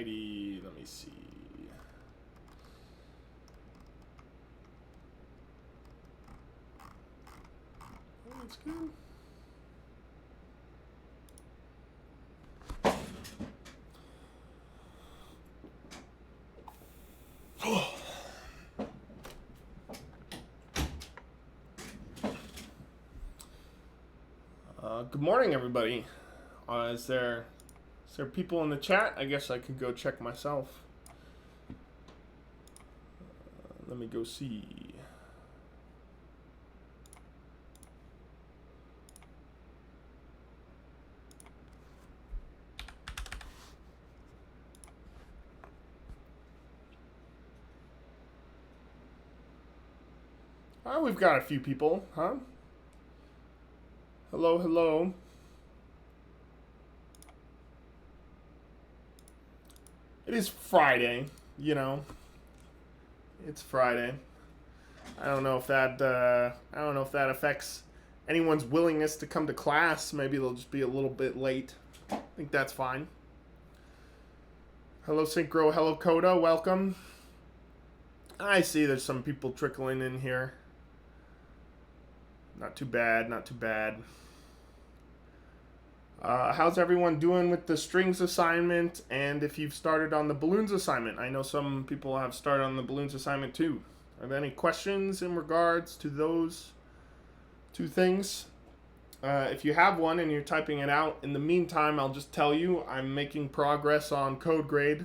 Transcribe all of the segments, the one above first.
ID, let me see. That's good. Good morning, everybody. Is there people in the chat? I guess I could go check myself. Let me go see. Oh, we've got a few people, huh? Hello, hello. It is Friday, you know. It's Friday. I don't know if that affects anyone's willingness to come to class. Maybe they'll just be a little bit late. I think that's fine. Hello, Synchro. Hello, Coda. Welcome. I see there's some people trickling in here. Not too bad, not too bad. How's everyone doing with the strings assignment, and if you've started on the balloons assignment? I know some people have started on the balloons assignment too. Are there any questions in regards to those two things? If you have one and you're typing it out, in the meantime, I'll just tell you I'm making progress on code grade.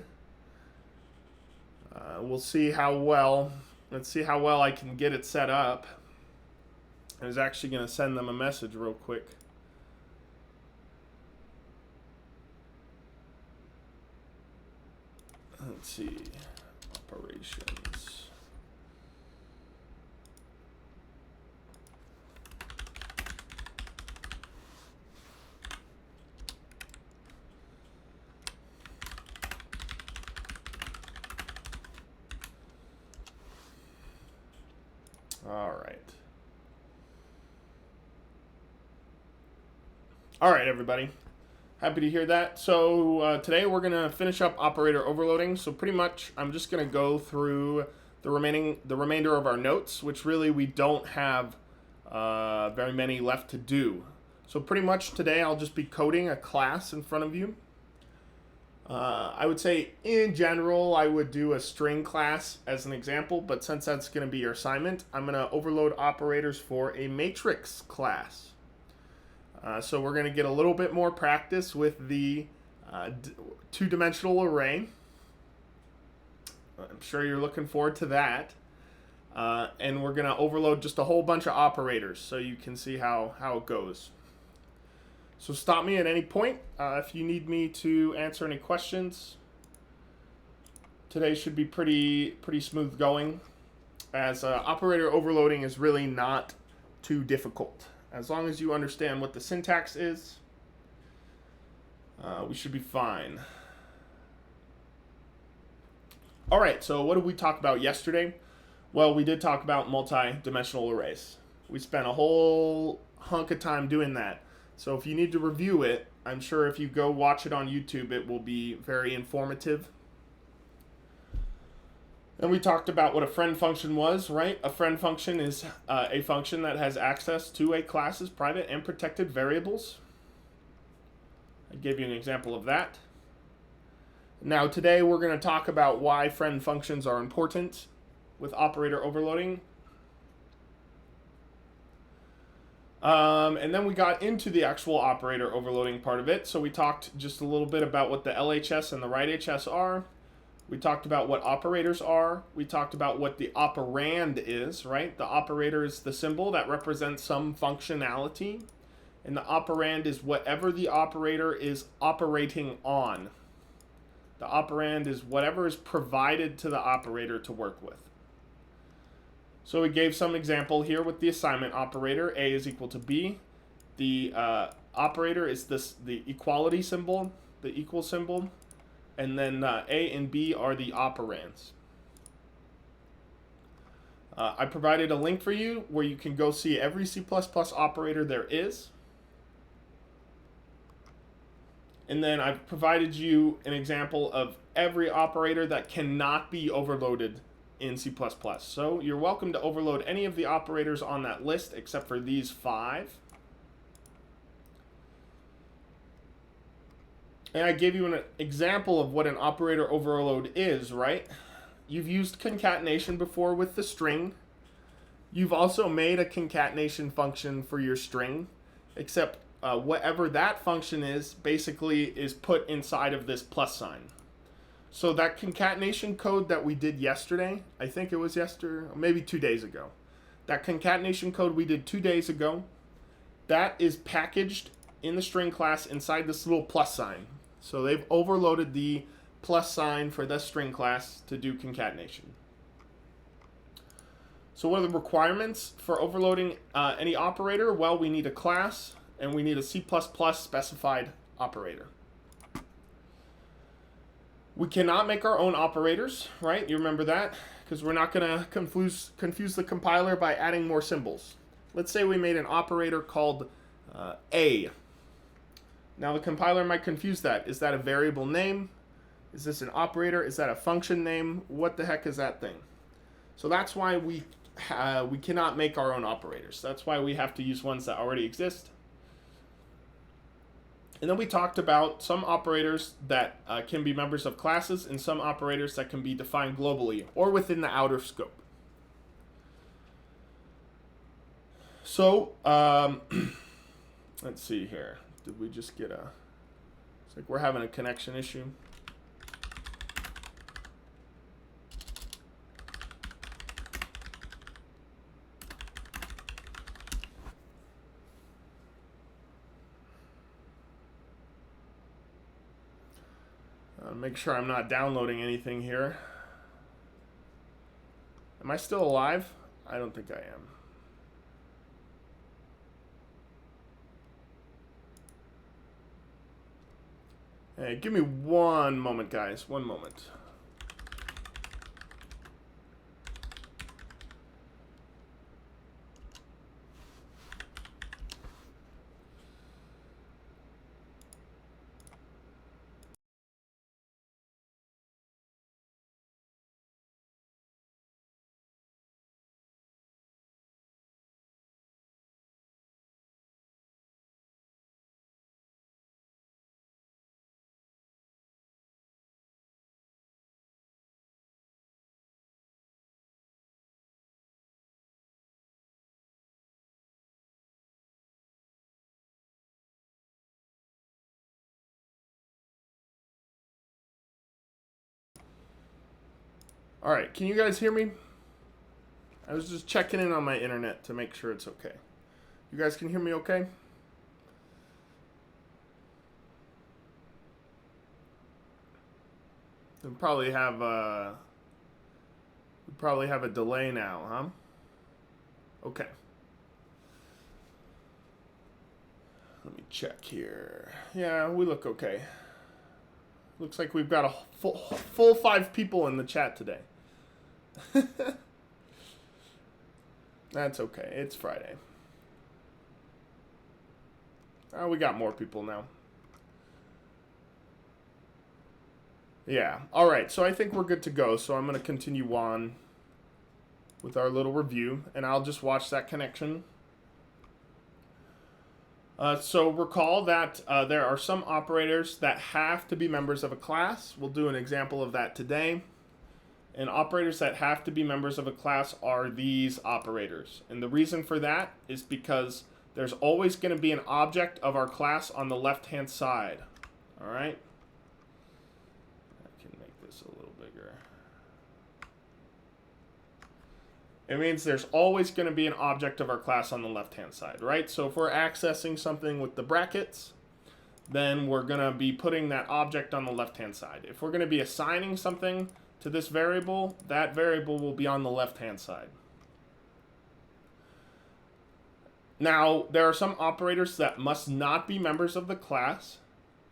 We'll see how well. Let's see how well I can get it set up. I was actually going to send them a message real quick. Let's see. Operations. All right. All right, everybody. Happy to hear that. So today we're going to finish up operator overloading. So pretty much I'm just going to go through the remainder of our notes, which really we don't have very many left to do. So pretty much today I'll just be coding a class in front of you. I would say in general I would do a string class as an example, but since that's going to be your assignment, I'm going to overload operators for a matrix class. So we're going to get a little bit more practice with the two-dimensional array. I'm sure you're looking forward to that. And we're going to overload just a whole bunch of operators so you can see how it goes. So stop me at any point if you need me to answer any questions. Today should be pretty smooth going, as operator overloading is really not too difficult. As long as you understand what the syntax is, we should be fine. All right, so what did we talk about yesterday? Well, we did talk about multi-dimensional arrays. We spent a whole hunk of time doing that. So if you need to review it, I'm sure if you go watch it on YouTube, it will be very informative. And we talked about what a friend function was, right? A friend function is a function that has access to a class's private and protected variables. I gave you an example of that. Now today we're going to talk about why friend functions are important with operator overloading. And then we got into the actual operator overloading part of it. So we talked just a little bit about what the LHS and the RightHS are. We talked about what operators are. We talked about what the operand is, right? The operator is the symbol that represents some functionality. And the operand is whatever the operator is operating on. The operand is whatever is provided to the operator to work with. So we gave some example here with the assignment operator. A is equal to B. The operator is the equality symbol, the equal symbol. And then A and B are the operands. I provided a link for you where you can go see every C++ operator there is. And then I've provided you an example of every operator that cannot be overloaded in C++. So you're welcome to overload any of the operators on that list except for these 5. And I gave you an example of what an operator overload is, right? You've used concatenation before with the string. You've also made a concatenation function for your string, except whatever that function is basically is put inside of this plus sign. So that concatenation code that we did yesterday, I think it was yesterday, or maybe 2 days ago. That concatenation code we did 2 days ago, that is packaged in the string class inside this little plus sign. So they've overloaded the plus sign for this string class to do concatenation. So what are the requirements for overloading any operator? Well, we need a class and we need a C++ specified operator. We cannot make our own operators, right? You remember that? Because we're not going to confuse the compiler by adding more symbols. Let's say we made an operator called A. Now the compiler might confuse that. Is that a variable name? Is this an operator? Is that a function name? What the heck is that thing? So that's why we cannot make our own operators. That's why we have to use ones that already exist. And then we talked about some operators that can be members of classes and some operators that can be defined globally or within the outer scope. So let's see here. Did we just get a... It's like we're having a connection issue. Make sure I'm not downloading anything here. Am I still alive? I don't think I am. Hey, give me one moment, guys. One moment. All right, can you guys hear me? I was just checking in on my internet to make sure it's okay. You guys can hear me okay? We probably have a delay now, huh? Okay. Let me check here. Yeah, we look okay. Looks like we've got a full 5 people in the chat today. That's okay. It's Friday. Oh, we got more people now. Yeah. All right. So I think we're good to go. So I'm going to continue on with our little review, and I'll just watch that connection. So recall that there are some operators that have to be members of a class. We'll do an example of that today. And operators that have to be members of a class are these operators. And the reason for that is because there's always going to be an object of our class on the left-hand side. All right? I can make this a little bigger. It means there's always going to be an object of our class on the left-hand side, right? So if we're accessing something with the brackets, then we're going to be putting that object on the left-hand side. If we're going to be assigning something to this variable, that variable will be on the left-hand side. Now, there are some operators that must not be members of the class,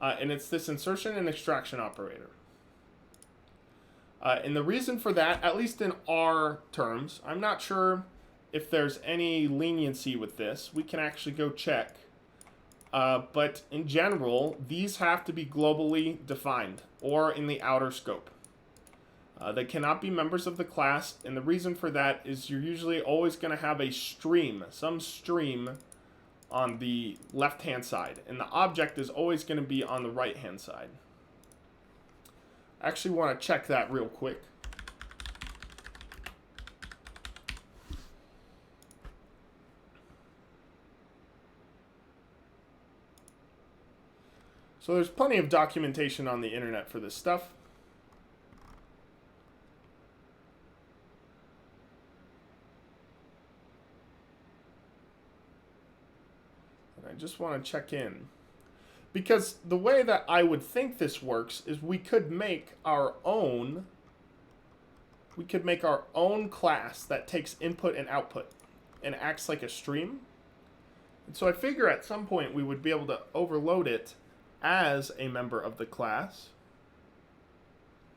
and it's this insertion and extraction operator. And the reason for that, at least in our terms, I'm not sure if there's any leniency with this. We can actually go check. But in general, these have to be globally defined or in the outer scope. They cannot be members of the class, and the reason for that is you're usually always going to have a stream, some stream on the left-hand side, and the object is always going to be on the right-hand side. I actually want to check that real quick. So there's plenty of documentation on the internet for this stuff. And I just want to check in. Because the way that I would think this works is we could make our own class that takes input and output and acts like a stream. And so I figure at some point we would be able to overload it as a member of the class,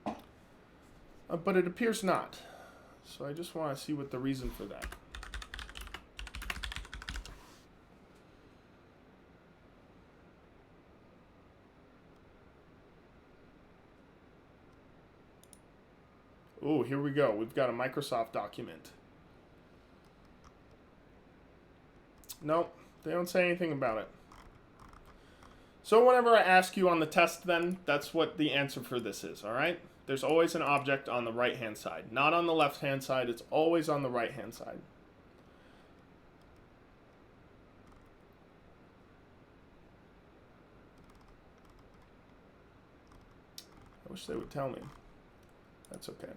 but it appears not. So I just want to see what the reason for that. Oh, here we go. We've got a Microsoft document. Nope, they don't say anything about it. So whenever I ask you on the test then, that's what the answer for this is, all right? There's always an object on the right-hand side. Not on the left-hand side, it's always on the right-hand side. I wish they would tell me. That's okay.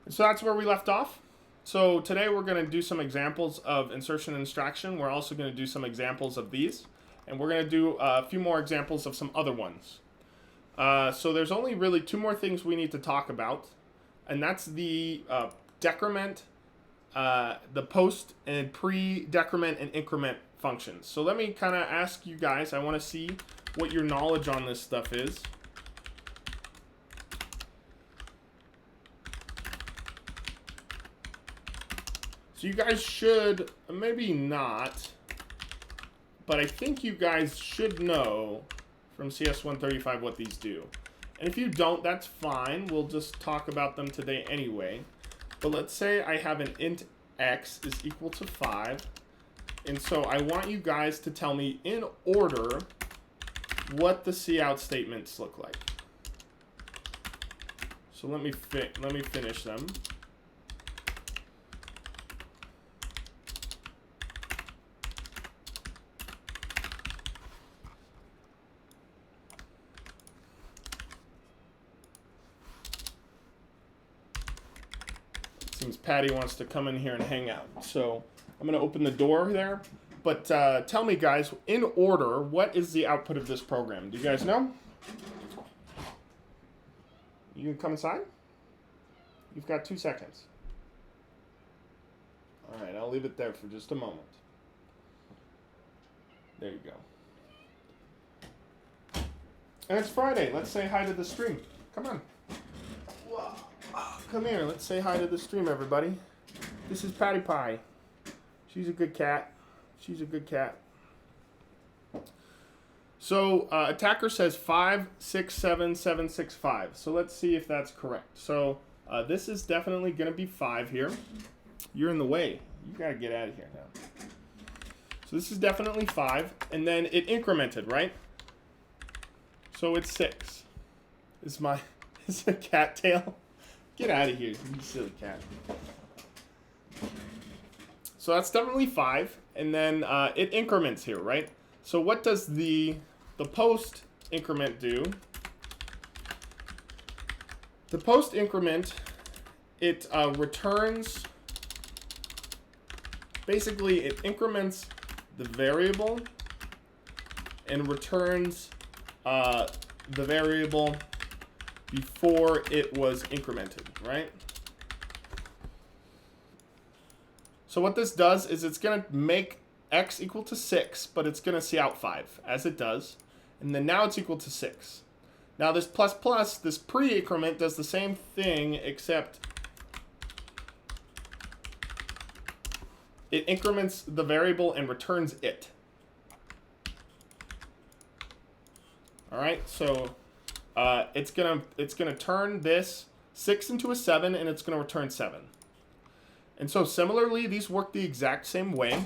And so that's where we left off. So today we're going to do some examples of insertion and extraction. We're also going to do some examples of these. And we're going to do a few more examples of some other ones. So there's only really two more things we need to talk about. And that's the decrement, the post and pre-decrement and increment functions. So let me kind of ask you guys, I want to see what your knowledge on this stuff is. So you guys should, maybe not, but I think you guys should know from CS 135 what these do. And if you don't, that's fine. We'll just talk about them today anyway. But let's say I have an int x is equal to 5. And so I want you guys to tell me in order what the cout statements look like. So let me finish them. Seems Patty wants to come in here and hang out. So I'm going to open the door there. But tell me, guys, in order, what is the output of this program? Do you guys know? You can come inside? You've got 2 seconds. All right, I'll leave it there for just a moment. There you go. And it's Friday. Let's say hi to the stream. Come on. Come here, let's say hi to the stream, everybody. This is Patty Pie. She's a good cat. She's a good cat. So, attacker says 567765. So let's see if that's correct. So, this is definitely going to be 5 here. You're in the way. You got to get out of here now. So this is definitely 5. And then it incremented, right? So it's 6. Is a cat tail? Get out of here, you silly cat. So that's definitely 5, and then it increments here, right? So what does the post increment do? The post increment, it returns, basically it increments the variable and returns the variable before it was incremented, right? So what this does is it's going to make x equal to 6, but it's going to cout 5, as it does. And then now it's equal to 6. Now this plus plus, this pre-increment does the same thing, except it increments the variable and returns it. All right, so it's gonna turn this 6 into a 7, and it's gonna return 7. And so similarly, these work the exact same way.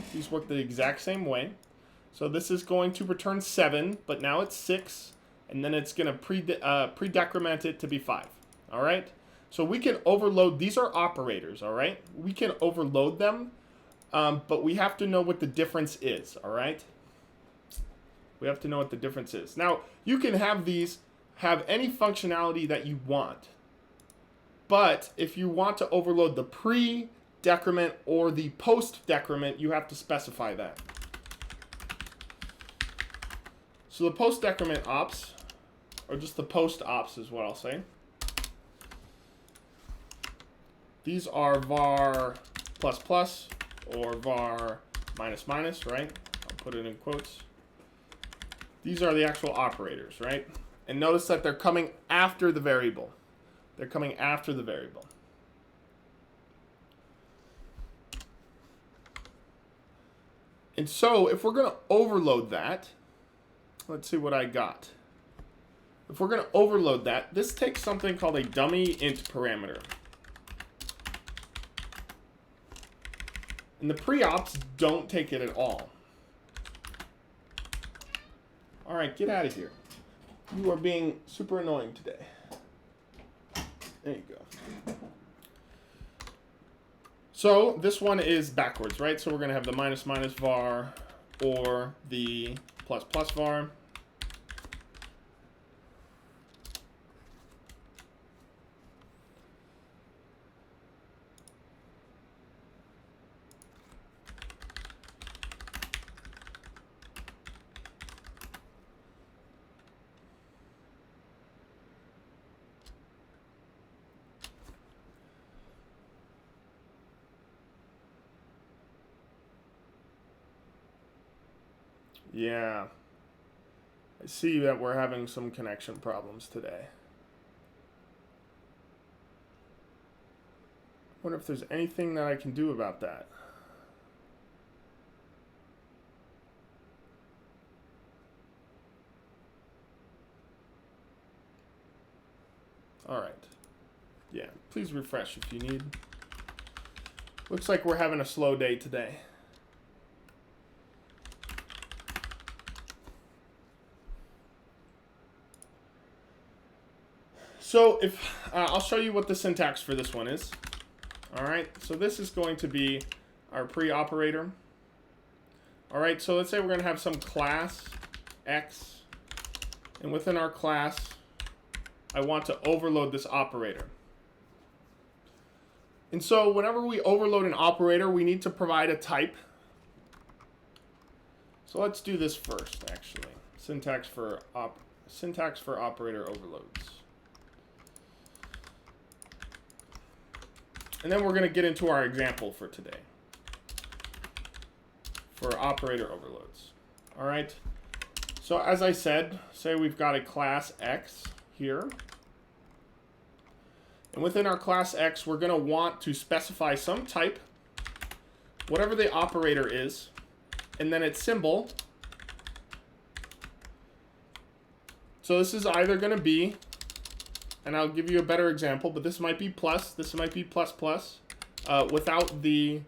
So this is going to return 7, but now it's 6, and then it's gonna pre-decrement it to be 5. All right. So we can overload. These are operators. All right. We can overload them, but we have to know what the difference is. All right. We have to know what the difference is. Now, you can have these have any functionality that you want. But if you want to overload the pre-decrement or the post-decrement, you have to specify that. So the post-decrement ops, or just the post ops is what I'll say. These are var plus plus or var minus minus, right? I'll put it in quotes. These are the actual operators, right? And notice that they're coming after the variable. They're coming after the variable. And so if we're going to overload that, let's see what I got. If we're going to overload that, this takes something called a dummy int parameter. And the pre-ops don't take it at all. All right, get out of here. You are being super annoying today. There you go. So this one is backwards, right? So we're going to have the minus minus var or the plus plus var. Yeah, I see that we're having some connection problems today. I wonder if there's anything that I can do about that. All right. Yeah, please refresh if you need. Looks like we're having a slow day today. So if I'll show you what the syntax for this one is. All right, so this is going to be our pre-operator. All right, so let's say we're going to have some class X, and within our class, I want to overload this operator. And so whenever we overload an operator, we need to provide a type. So let's do this first, actually. Syntax for operator overloads. And then we're going to get into our example for today for operator overloads. All right. So as I said, say we've got a class X here. And within our class X, we're going to want to specify some type, whatever the operator is, and then its symbol. So this is either going to be, and I'll give you a better example, but this might be plus, this might be plus plus, without the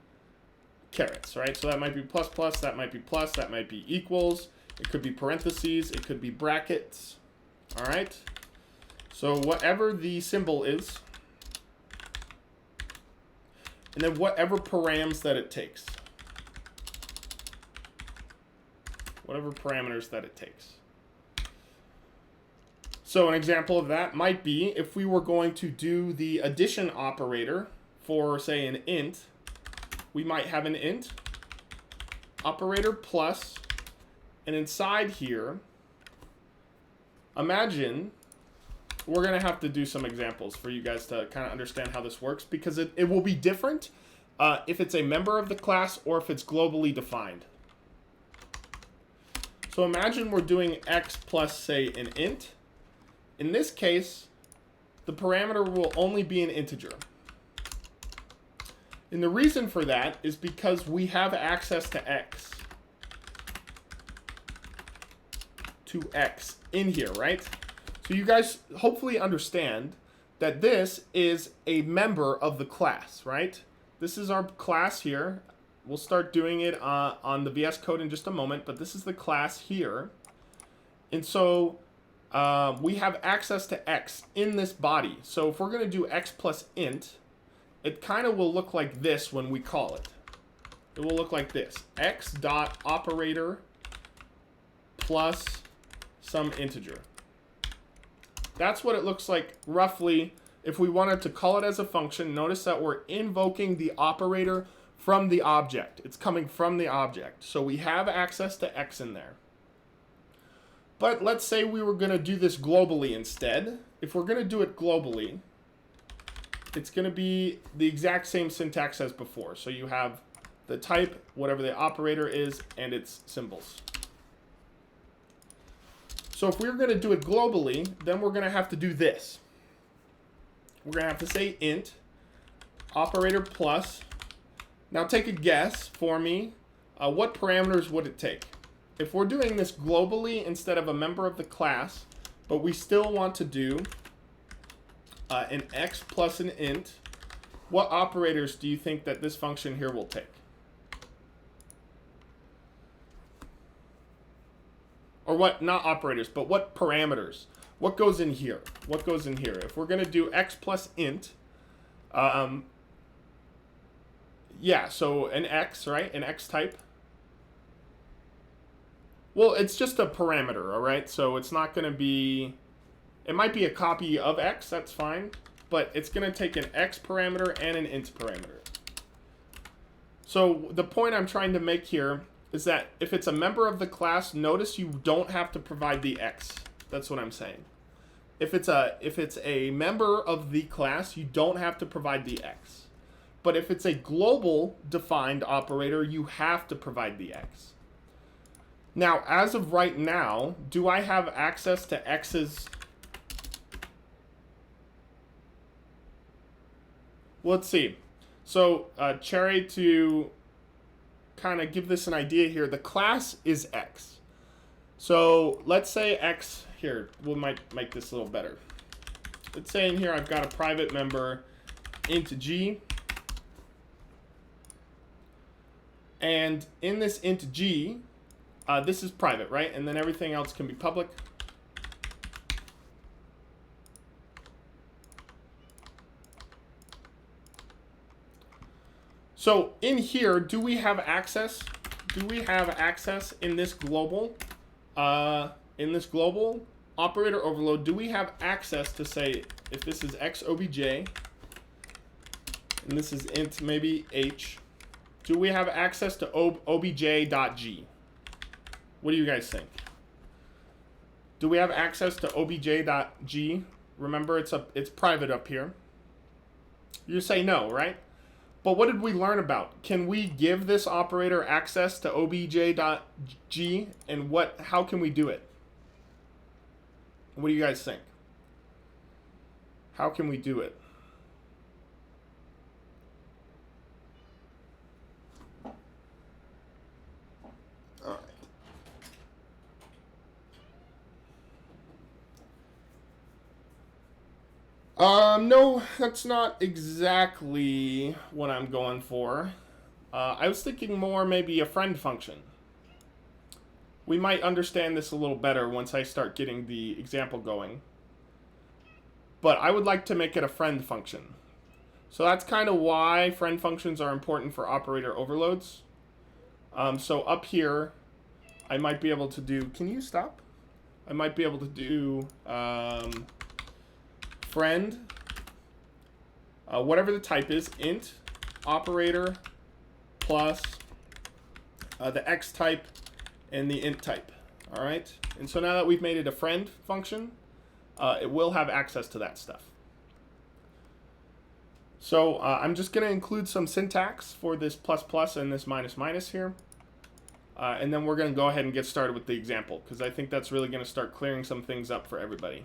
carets, right? So that might be plus plus, that might be plus, that might be equals, it could be parentheses, it could be brackets, all right? So whatever the symbol is, and then whatever params that it takes. Whatever parameters that it takes. So an example of that might be if we were going to do the addition operator for, say, an int, we might have an int operator plus, and inside here, imagine, we're going to have to do some examples for you guys to kind of understand how this works, because it will be different if it's a member of the class or if it's globally defined. So imagine we're doing x plus, say, an int. In this case, the parameter will only be an integer. And the reason for that is because we have access to x. to x in here, right? So you guys hopefully understand that this is a member of the class, right? This is our class here. We'll start doing it on the VS Code in just a moment, but this is the class here. And so we have access to x in this body. So if we're going to do x plus int, it kind of will look like this when we call it. It will look like this. X dot operator plus some integer. That's what it looks like roughly if we wanted to call it as a function. Notice that we're invoking the operator from the object. It's coming from the object. So we have access to x in there. But let's say we were going to do this globally instead. If we're going to do it globally, it's going to be the exact same syntax as before. So you have the type, whatever the operator is, and its symbols. So if we're going to do it globally, then we're going to have to do this. We're going to have to say int operator plus. Now take a guess for me. What parameters would it take? If we're doing this globally instead of a member of the class, but we still want to do an x plus an int, what operators do you think that this function here will take? Or what, not operators, but what parameters? What goes in here? What goes in here? If we're going to do x plus int, yeah, so an x, right? An x type. Well, it's just a parameter, all right? So it's not going to be, it might be a copy of x, that's fine. But it's going to take an x parameter and an int parameter. So the point I'm trying to make here is that if it's a member of the class, notice you don't have to provide the x. That's what I'm saying. If it's a member of the class, you don't have to provide the x. But if it's a global defined operator, you have to provide the x. Now, as of right now, do I have access to x's? Let's see. So, Cherry, to kind of give this an idea here, the class is x. So let's say x here, we might make this a little better. Let's say in here I've got a private member int g, and in this int g, this is private, right? And then everything else can be public. So in here, do we have access? Do we have access in this global operator overload? Do we have access to say if this is x obj and this is int maybe h? Do we have access to obj.g? What do you guys think? Do we have access to obj.g? Remember, it's private up here. You say no, right? But what did we learn about? Can we give this operator access to obj.g? And how can we do it? What do you guys think? How can we do it? All right. No, that's not exactly what I'm going for. I was thinking more maybe a friend function. We might understand this a little better once I start getting the example going. But I would like to make it a friend function. So that's kind of why friend functions are important for operator overloads. So up here, I might be able to do, can you stop? I might be able to do friend, whatever the type is, int operator plus the x type and the int type. All right, and so now that we've made it a friend function, it will have access to that stuff. So I'm just going to include some syntax for this plus plus and this minus minus here. And then we're going to go ahead and get started with the example, because I think that's really going to start clearing some things up for everybody.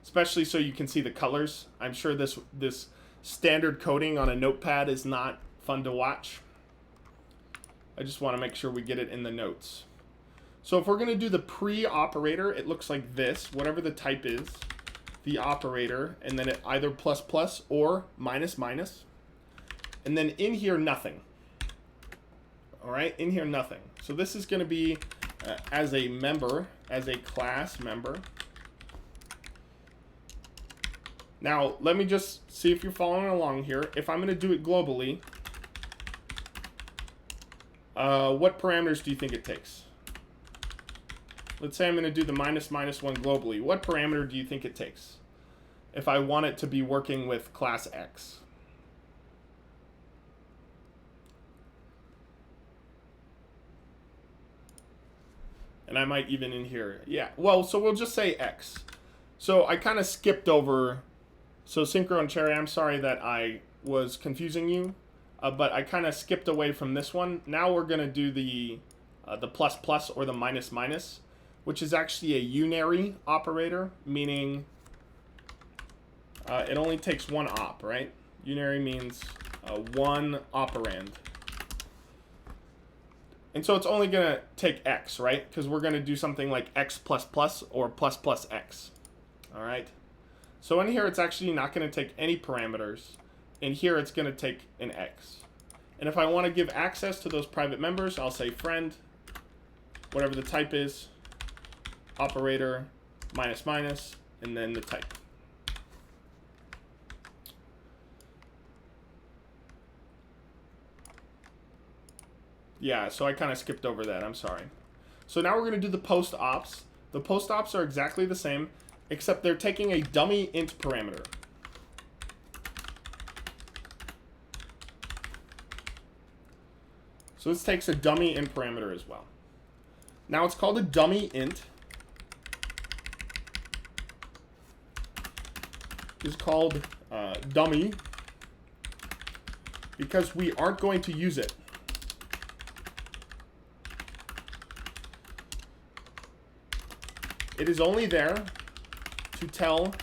Especially so you can see the colors. I'm sure this standard coding on a notepad is not fun to watch. I just want to make sure we get it in the notes. So if we're going to do the pre-operator, it looks like this, whatever the type is, the operator, and then it either plus plus or minus minus. And then in here, nothing. All right, in here, nothing. So this is going to be as a member, as a class member. Now, let me just see if you're following along here. If I'm going to do it globally, what parameters do you think it takes? Let's say I'm going to do the minus minus one globally. What parameter do you think it takes if I want it to be working with class X? And I might even in here. Yeah, well, so we'll just say X. So I kind of skipped over. So Synchro and Cherry, I'm sorry that I was confusing you. But I kind of skipped away from this one. Now we're going to do the plus plus or the minus minus, which is actually a unary operator, meaning it only takes one op, right? Unary means one operand. And so it's only going to take X, right? Because we're going to do something like X plus plus or plus plus X. All right? So in here, it's actually not going to take any parameters. In here, it's going to take an X. And if I want to give access to those private members, I'll say friend, whatever the type is, operator, minus minus, and then the type. Yeah, so I kind of skipped over that. I'm sorry. So now we're going to do the post ops. The post ops are exactly the same, except they're taking a dummy int parameter. So this takes a dummy int parameter as well. Now it's called a dummy int. It's called dummy because we aren't going to use it. It is only there to tell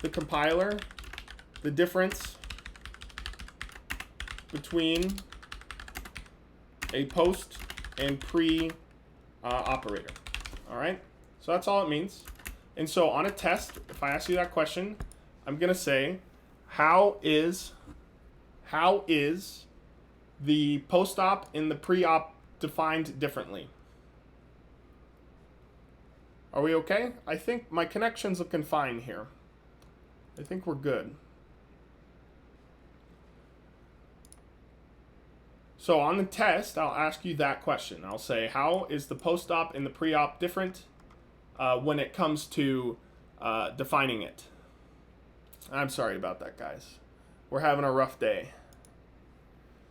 the compiler the difference between a post and pre operator. All right, so that's all it means. And so on a test, if I ask you that question, I'm gonna say, how is the post op and the pre op defined differently? Are we okay? I think my connection's looking fine here. I think we're good. So on the test, I'll ask you that question. I'll say, how is the post-op and the pre-op different when it comes to defining it? I'm sorry about that, guys. We're having a rough day.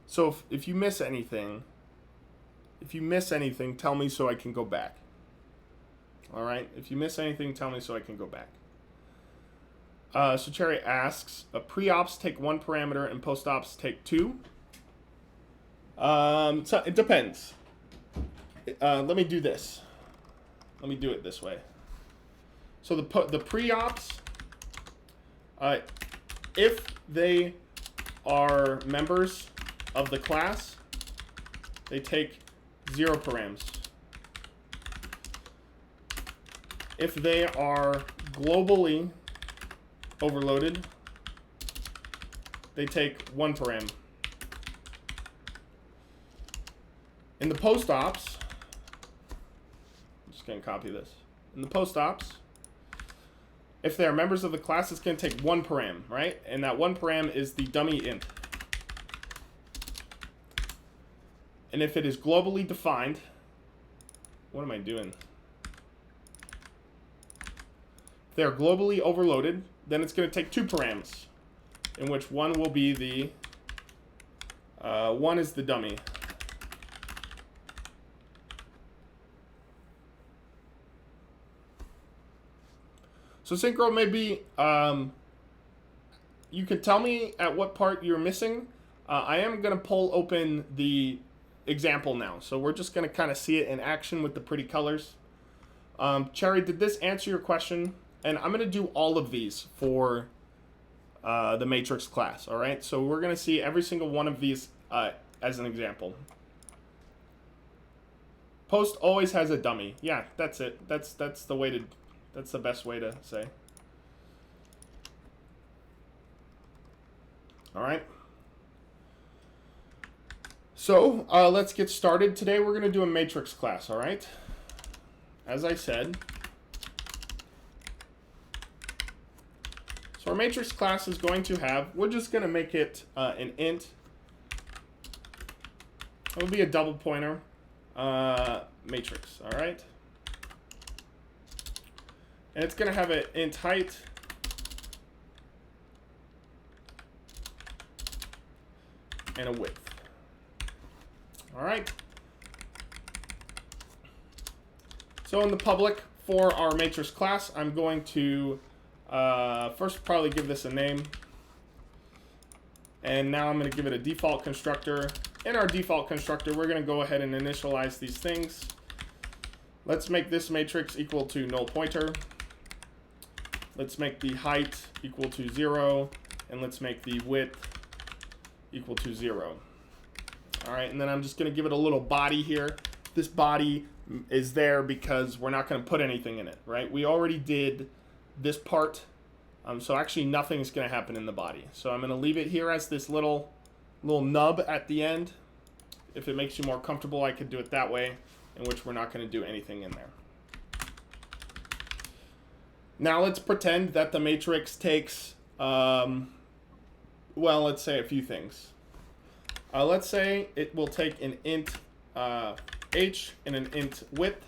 So if you miss anything, tell me so I can go back. All right? If you miss anything, tell me so I can go back. So Cherry asks, pre-ops take one parameter and post-ops take two. So it depends. Let me do this. Let me do it this way. So the pre-ops, if they are members of the class, they take 0 params. If they are globally overloaded, they take 1 param. In the post ops, I'm just going to copy this. In the post ops, if they are members of the class, it's going to take 1 param, right? And that 1 param is the dummy int. And if it is globally defined, what am I doing? If they are globally overloaded, then it's going to take 2 params, in which one will be the, one is the dummy. So Synchro, maybe you could tell me at what part you're missing. I am going to pull open the example now. So we're just going to kind of see it in action with the pretty colors. Cherry, did this answer your question? And I'm going to do all of these for the matrix class, all right? So we're going to see every single one of these as an example. Post always has a dummy. Yeah, that's it. That's the way to, that's the best way to say. All right. So let's get started. Today we're going to do a matrix class, all right? As I said. So our matrix class is going to have, we're just going to make it an int. It'll be a double pointer matrix, all right? And it's going to have an int height. And a width. All right. So in the public for our matrix class, I'm going to first probably give this a name. And now I'm going to give it a default constructor. In our default constructor, we're going to go ahead and initialize these things. Let's make this matrix equal to null pointer. Let's make the height equal to 0. And let's make the width equal to 0. All right, and then I'm just going to give it a little body here. This body is there because we're not going to put anything in it, right? We already did this part, so actually nothing is going to happen in the body. So I'm going to leave it here as this little nub at the end. If it makes you more comfortable, I could do it that way, in which we're not going to do anything in there. Now let's pretend that the matrix takes, well, let's say a few things. Let's say it will take an int h and an int width,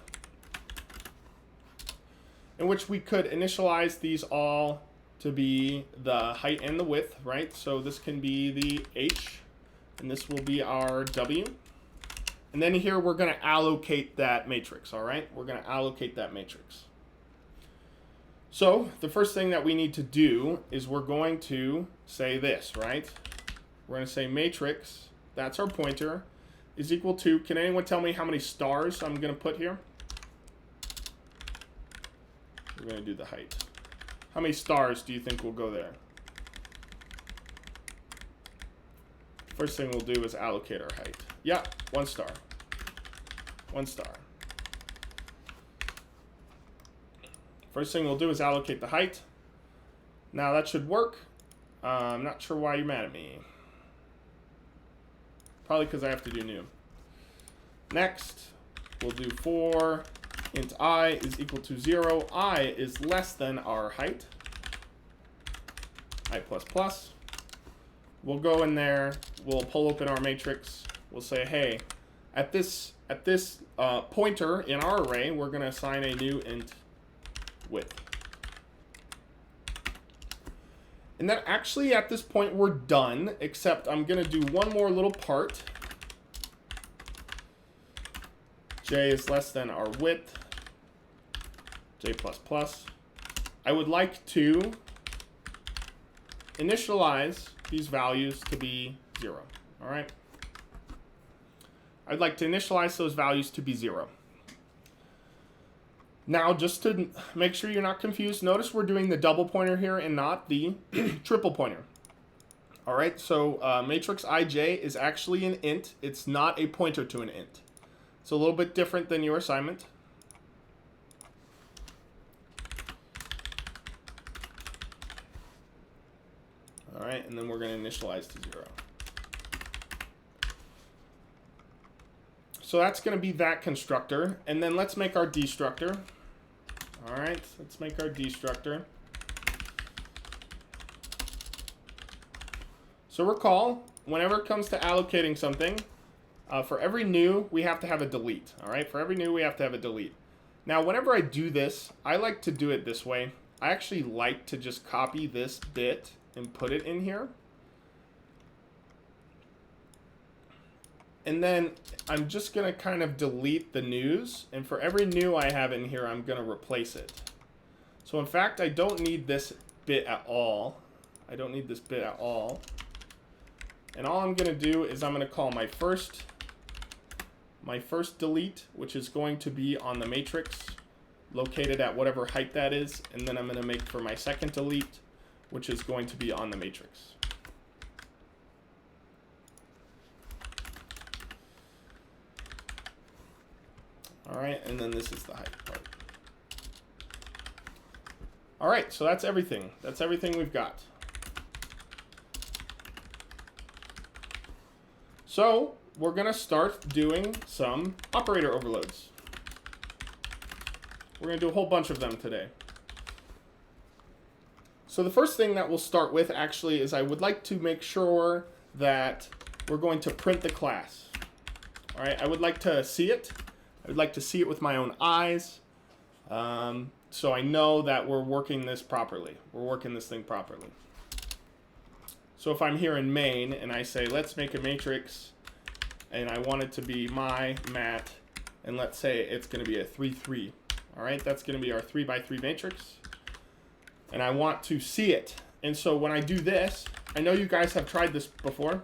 in which we could initialize these all to be the height and the width, right? So this can be the h, and this will be our w. And then here we're going to allocate that matrix, all right? We're going to allocate that matrix. So the first thing that we need to do is we're going to say this, right? We're going to say matrix, that's our pointer, is equal to, can anyone tell me how many stars I'm going to put here? We're going to do the height. How many stars do you think will go there? First thing we'll do is allocate our height. Yeah, 1 star. 1 star. First thing we'll do is allocate the height. Now that should work. I'm not sure why you're mad at me. Probably because I have to do new. Next, we'll do for int I is equal to 0. I is less than our height. I plus plus. We'll go in there. We'll pull open our matrix. We'll say, hey, at this pointer in our array, we're going to assign a new int width. And then actually at this point we're done, except I'm going to do one more little part. J is less than our width. J plus plus. I would like to initialize these values to be 0. All right. I'd like to initialize those values to be 0. Now, just to make sure you're not confused, notice we're doing the double pointer here and not the triple pointer. All right, so matrix ij is actually an int. It's not a pointer to an int. It's a little bit different than your assignment. All right, and then we're going to initialize to 0. So that's going to be that constructor. And then let's make our destructor. All right, let's make our destructor. So recall, whenever it comes to allocating something, for every new, we have to have a delete. All right, for every new, we have to have a delete. Now, whenever I do this, I like to do it this way. I actually like to just copy this bit and put it in here. And then I'm just going to kind of delete the news. And for every new I have in here, I'm going to replace it. So in fact, I don't need this bit at all. I don't need this bit at all. And all I'm going to do is I'm going to call my first delete, which is going to be on the matrix located at whatever height that is. And then I'm going to make for my second delete, which is going to be on the matrix. All right, and then this is the height part. All right, so that's everything. That's everything we've got. So we're going to start doing some operator overloads. We're going to do a whole bunch of them today. So the first thing that we'll start with actually is I would like to make sure that we're going to print the class. All right, I would like to see it. I would like to see it with my own eyes. So I know that we're working this properly. We're working this thing properly. So if I'm here in main and I say, let's make a matrix, and I want it to be my mat, and let's say it's going to be a 3-3. All right, that's going to be our 3x3 matrix. And I want to see it. And so when I do this, I know you guys have tried this before.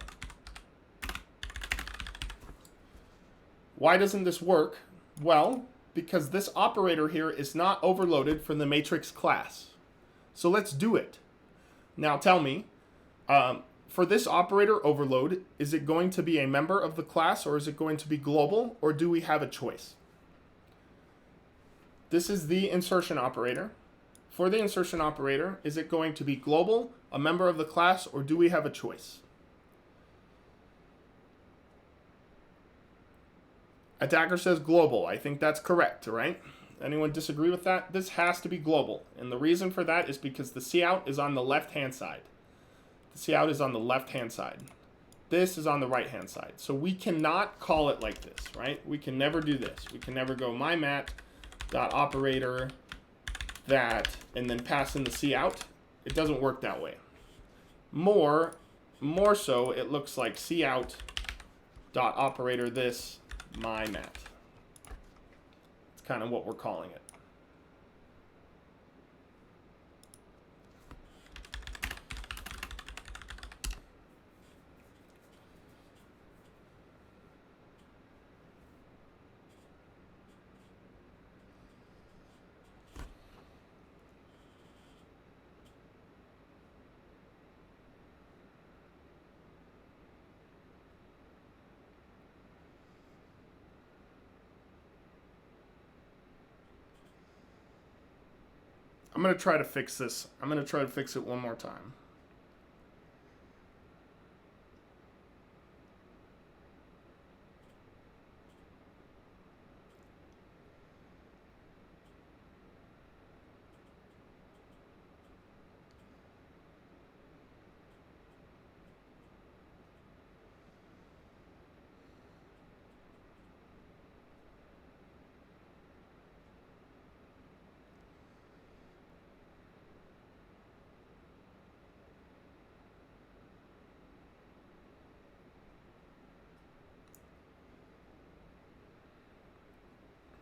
Why doesn't this work? Well, because this operator here is not overloaded from the matrix class. So let's do it. Now tell me, for this operator overload, is it going to be a member of the class, or is it going to be global, or do we have a choice? This is the insertion operator. For the insertion operator, is it going to be global, a member of the class, or do we have a choice? Attacker says global. I think that's correct, right? Anyone disagree with that? This has to be global. And the reason for that is because the cout is on the left-hand side. The cout is on the left-hand side. This is on the right-hand side. So we cannot call it like this, right? We can never do this. We can never go mymat.operator that and then pass in the cout. It doesn't work that way. More so, it looks like cout.operator this my mat. It's kind of what we're calling it. I'm going to try to fix this. I'm going to try to fix it one more time.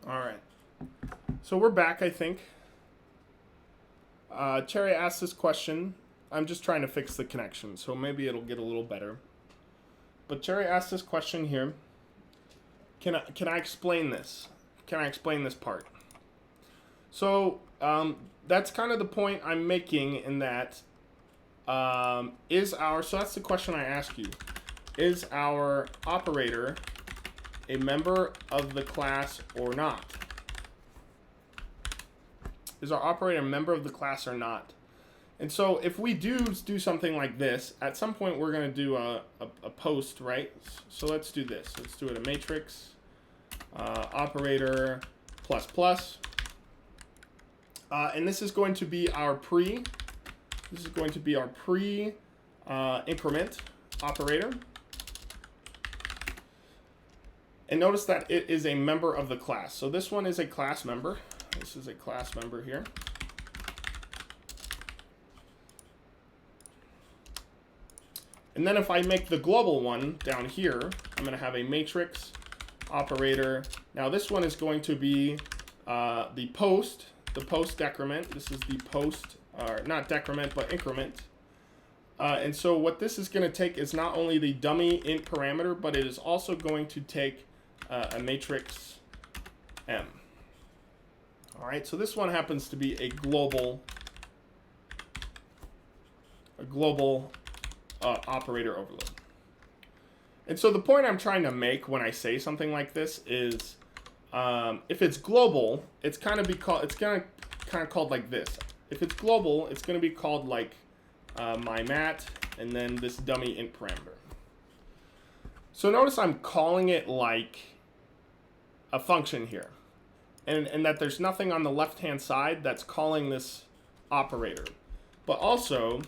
All right. So we're back, I think. Cherry asked this question. I'm just trying to fix the connection, so maybe it'll get a little better. But Cherry asked this question here. Can I explain this? Can I explain this part? So that's kind of the point I'm making in that so that's the question I ask you. Is our operator a member of the class or not? Is our operator a member of the class or not? And so if we do something like this, at some point we're going to do a post, right? So let's do this. Let's do it a matrix operator plus plus. And this is going to be our pre. This is going to be our pre increment operator. And notice that it is a member of the class. So this one is a class member. This is a class member here. And then if I make the global one down here, I'm going to have a matrix operator. Now this one is going to be the post decrement. This is the post, not decrement, but increment. And so what this is going to take is not only the dummy int parameter, but it is also going to take a matrix M. All right, so this one happens to be a global operator overload. And so the point I'm trying to make when I say something like this is If it's global, it's kind of called like this. If it's global, it's going to be called like my mat and then this dummy int parameter. So notice I'm calling it like a function here, and that there's nothing on the left-hand side that's calling this operator. But also,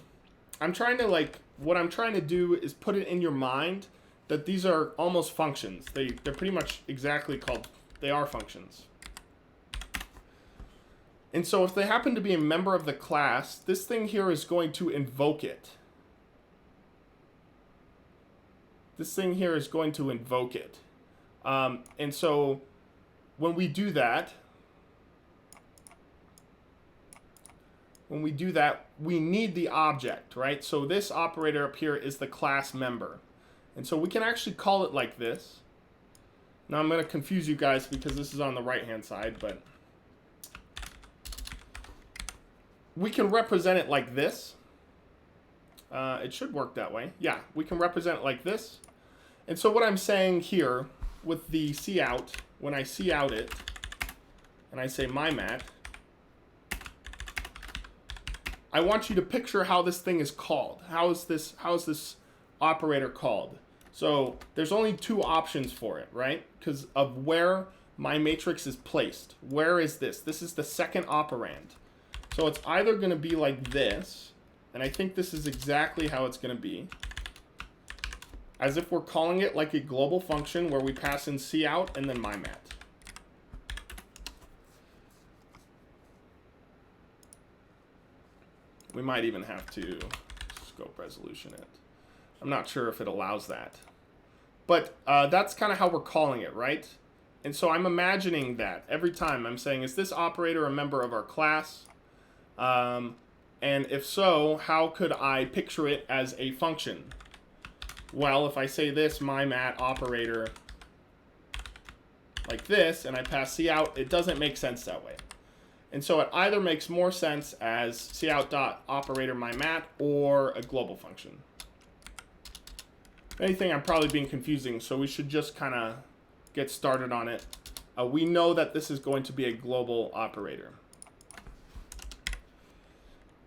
what I'm trying to do is put it in your mind that these are almost functions. They're pretty much exactly called, they are functions. And so if they happen to be a member of the class, this thing here is going to invoke it. This thing here is going to invoke it. And so when we do that, we need the object, right? So this operator up here is the class member. And so we can actually call it like this. Now I'm going to confuse you guys because this is on the right-hand side, but we can represent it like this. It should work that way. Yeah, we can represent it like this. And so what I'm saying here with the cout, when I cout it, and I say my mat, I want you to picture how this thing is called. How is this operator called? So there's only two options for it, right? Because of where my matrix is placed. Where is this? This is the second operand. So it's either going to be like this, and I think this is exactly how it's going to be. As if we're calling it like a global function where we pass in cout and then my mat. We might even have to scope resolution it. I'm not sure if it allows that. But that's kind of how we're calling it, right? And so I'm imagining that every time I'm saying, is this operator a member of our class? And if so, how could I picture it as a function? Well, if I say this, my mat operator, like this, and I pass cout, it doesn't make sense that way. And so it either makes more sense as cout.operator my mat or a global function. If anything, I'm probably being confusing, so we should just kind of get started on it. We know that this is going to be a global operator.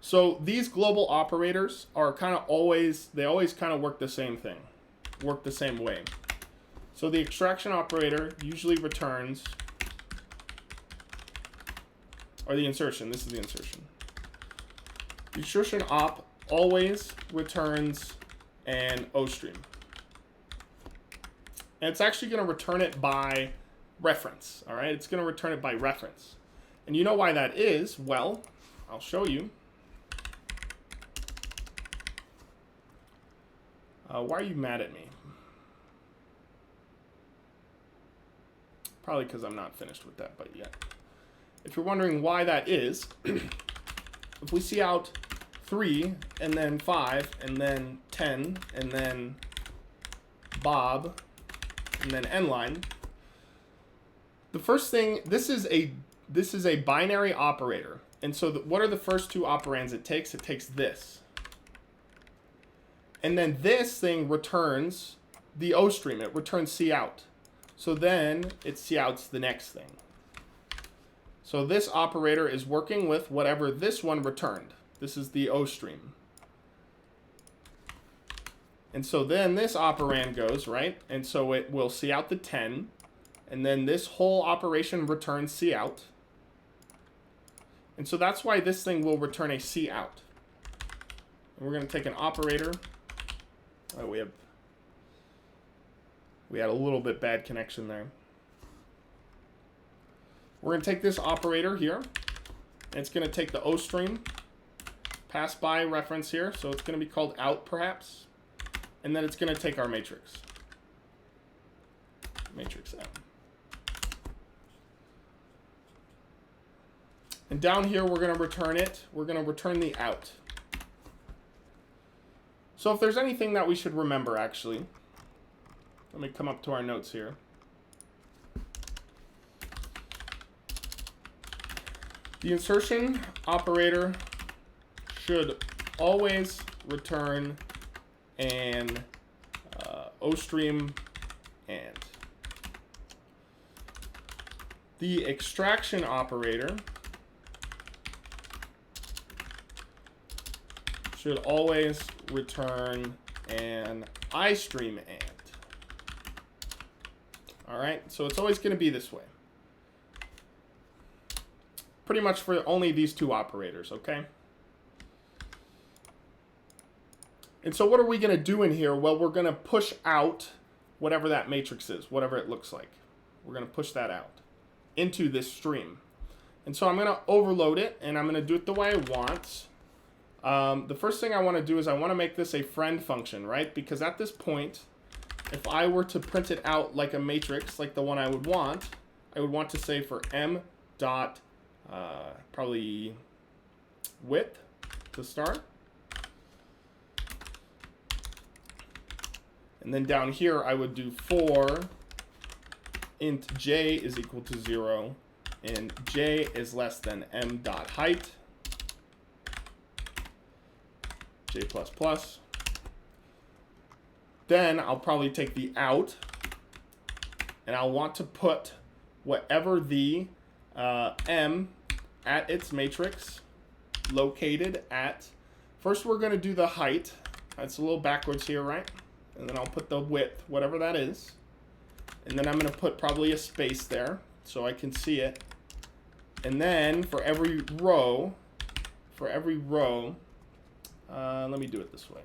So these global operators are always kind of work the same thing, work the same way. So the extraction operator usually returns, or the insertion, this is the insertion. The insertion op always returns an OStream. And it's actually going to return it by reference, all right? It's going to return it by reference. And you know why that is? Well, I'll show you. Why are you mad at me? Probably because I'm not finished with that, but yet. If you're wondering why that is, if we cout 3, and then 5, and then 10, and then Bob, and then nline, the first thing, this is a binary operator. And so what are the first two operands it takes? It takes this. And then this thing returns the OStream. It returns cout. So then it couts the next thing. So this operator is working with whatever this one returned. This is the OStream. And so then this operand goes, right? And so it will cout the 10. And then this whole operation returns cout. And so that's why this thing will return a cout. And we're going to take an operator. Oh, we had a little bit bad connection there. We're going to take this operator here, and it's going to take the OStream, pass by reference here, so it's going to be called out perhaps, and then it's going to take our matrix. Matrix out. And down here we're going to return it. We're going to return the out. So if there's anything that we should remember, actually, let me come up to our notes here. The insertion operator should always return an OStream and. the extraction operator should always return an iStream and. All right, so it's always going to be this way. Pretty much for only these two operators, okay? And so what are we going to do in here? Well, we're going to push out whatever that matrix is, whatever it looks like. We're going to push that out into this stream. And so I'm going to overload it, and I'm going to do it the way I want. The first thing I want to do is I want to make this a friend function, right? Because at this point, if I were to print it out like a matrix, like the one I would want to say for m dot probably width to start. And then down here, I would do for int j is equal to 0, and j is less than m dot height, j plus plus. Then I'll probably take the out, and I'll want to put whatever the m at its matrix located at. First, we're going to do the height. That's a little backwards here, right? And then I'll put the width, whatever that is. And then I'm going to put probably a space there so I can see it. And then for every row, let me do it this way.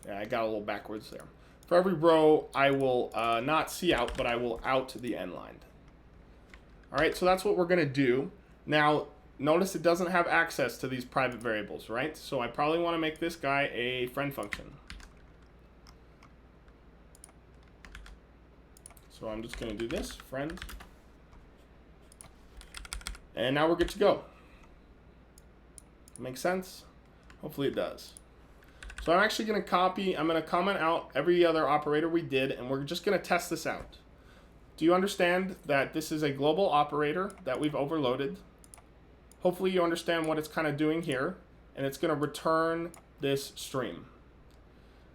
Yeah, I got a little backwards there. For every row, I will not see out, but I will out the end line. All right, so that's what we're going to do. Now, notice it doesn't have access to these private variables, right? So I probably want to make this guy a friend function. So I'm just going to do this, friend. And now we're good to go. Make sense? Hopefully it does. So I'm actually going to I'm going to comment out every other operator we did, and we're just going to test this out. Do you understand that this is a global operator that we've overloaded? Hopefully you understand what it's kind of doing here, and it's going to return this stream.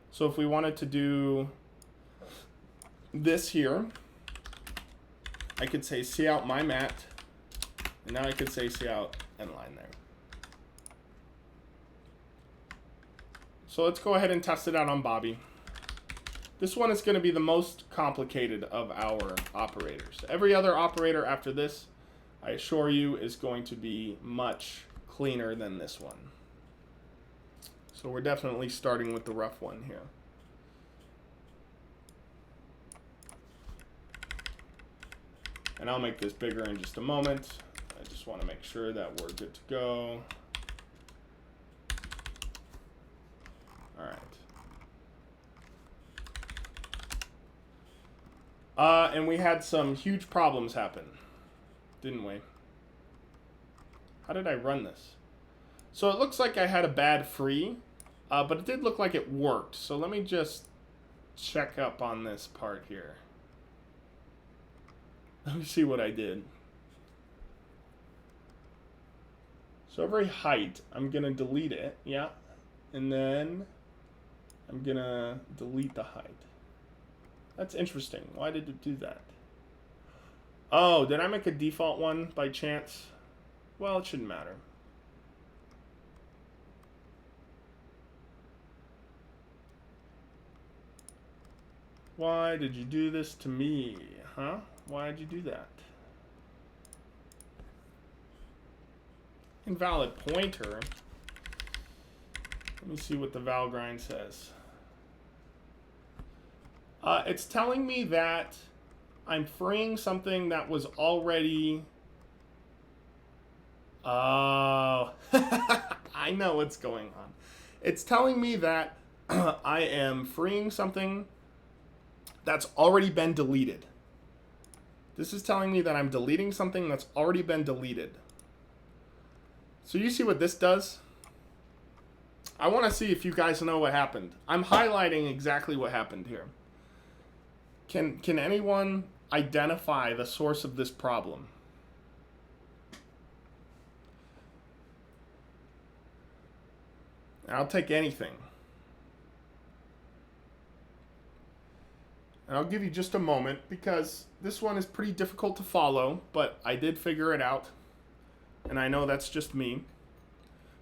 So if we wanted to do this here, I could say cout my mat, and now I could say cout endline there. So let's go ahead and test it out on Bobby. This one is going to be the most complicated of our operators. Every other operator after this, I assure you, is going to be much cleaner than this one. So we're definitely starting with the rough one here. And I'll make this bigger in just a moment. I just want to make sure that we're good to go. All right. And we had some huge problems happen, didn't we? How did I run this? So it looks like I had a bad free, but it did look like it worked. So let me just check up on this part here. Let me see what I did. So every height, I'm going to delete it. Yeah. And then I'm going to delete the height. That's interesting. Why did it do that? Oh, did I make a default one by chance? Well, it shouldn't matter. Why did you do this to me? Huh? Why did you do that? Invalid pointer. Let me see what the valgrind says. It's telling me that I'm freeing something that was already... Oh, I know what's going on. It's telling me that I am freeing something that's already been deleted. This is telling me that I'm deleting something that's already been deleted. So you see what this does? I want to see if you guys know what happened. I'm highlighting exactly what happened here. Can anyone identify the source of this problem? I'll take anything. And I'll give you just a moment because this one is pretty difficult to follow, but I did figure it out. And I know that's just me.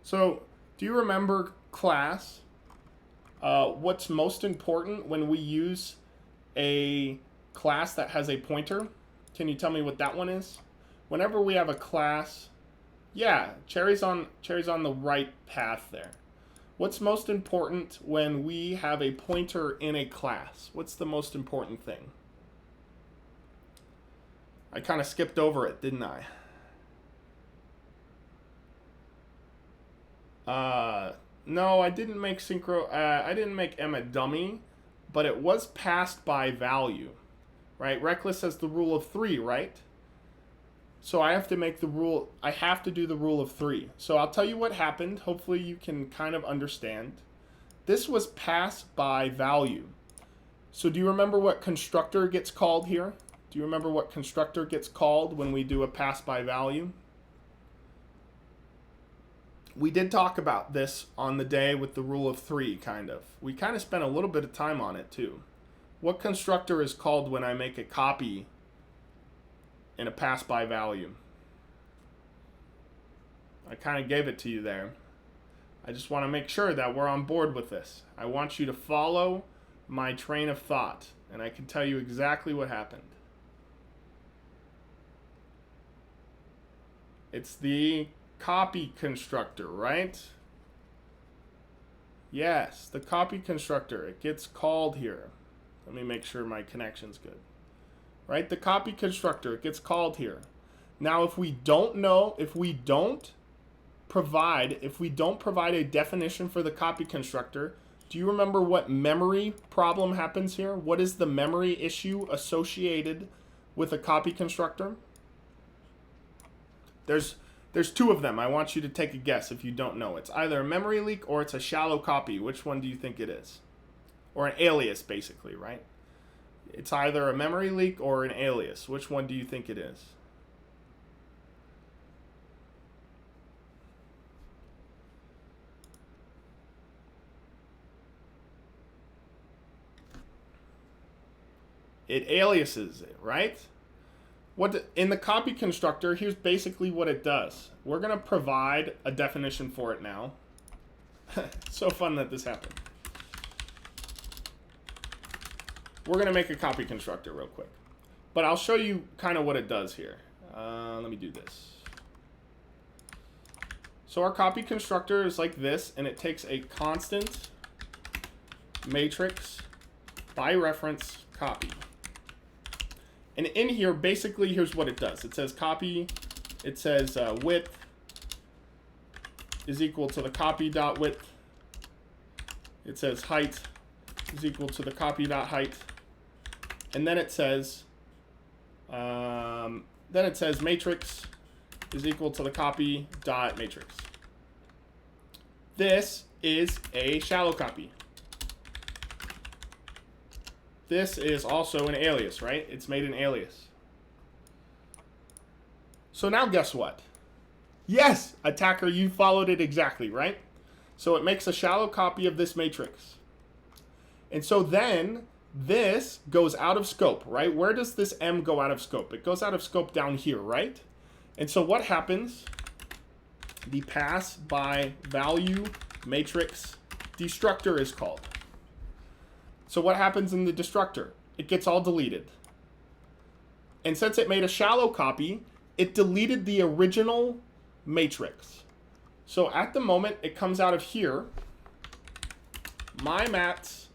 So, do you remember, class, what's most important when we use a class that has a pointer? Can you tell me what that one is? Whenever we have a class, yeah, cherry's on the right path there. What's most important when we have a pointer in a class? What's the most important thing? I kind of skipped over it, didn't I? No, I didn't make I didn't make M a dummy, but it was passed by value, right? Reckless has the rule of 3, right? So I have to make the rule, I have to do the rule of 3. So I'll tell you what happened. Hopefully you can kind of understand. This was passed by value. So do you remember what constructor gets called here? Do you remember what constructor gets called when we do a pass by value? We did talk about this on the day with the rule of 3, kind of. We kind of spent a little bit of time on it too. What constructor is called when I make a copy in a pass by value? I kind of gave it to you there. I just want to make sure that we're on board with this. I want you to follow my train of thought, and I can tell you exactly what happened. It's the copy constructor, right? Yes, the copy constructor. It gets called here. Let me make sure my connection's good. Right? The copy constructor, it gets called here. Now, if we don't provide a definition for the copy constructor, do you remember what memory problem happens here? What is the memory issue associated with a copy constructor? There's 2 of them. I want you to take a guess if you don't know. It's either a memory leak or it's a shallow copy. Which one do you think it is? Or an alias, basically, right? It's either a memory leak or an alias. Which one do you think it is? It aliases it, right? In the copy constructor, here's basically what it does. We're going to provide a definition for it now. So fun that this happened. We're going to make a copy constructor real quick. But I'll show you kind of what it does here. Let me do this. So our copy constructor is like this, and it takes a constant matrix by reference copy. And in here, basically, here's what it does. It says copy, it says width is equal to the copy dot width. It says height is equal to the copy dot height. And then it says matrix is equal to the copy dot matrix. This is a shallow copy. This is also an alias, right? It's made an alias. So now guess what? Yes, attacker, you followed it exactly, right? So it makes a shallow copy of this matrix. And so then this goes out of scope, right? Where does this M go out of scope? It goes out of scope down here, right? And so what happens? The pass by value matrix destructor is called. So what happens in the destructor? It gets all deleted. And since it made a shallow copy, it deleted the original matrix. So at the moment it comes out of here, my mat's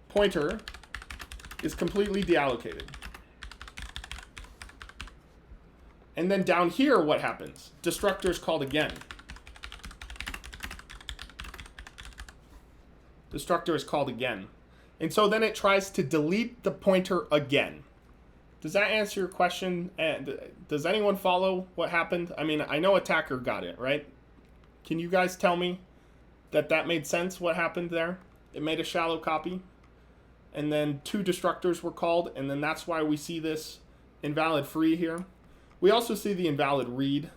pointer is completely deallocated. And then down here, what happens? Destructor is called again. Destructor is called again. And so then it tries to delete the pointer again. Does that answer your question? And does anyone follow what happened? I mean, I know attacker got it, right? Can you guys tell me that that made sense, what happened there? It made a shallow copy. And then 2 destructors were called, and then that's why we see this invalid free here. We also see the invalid read,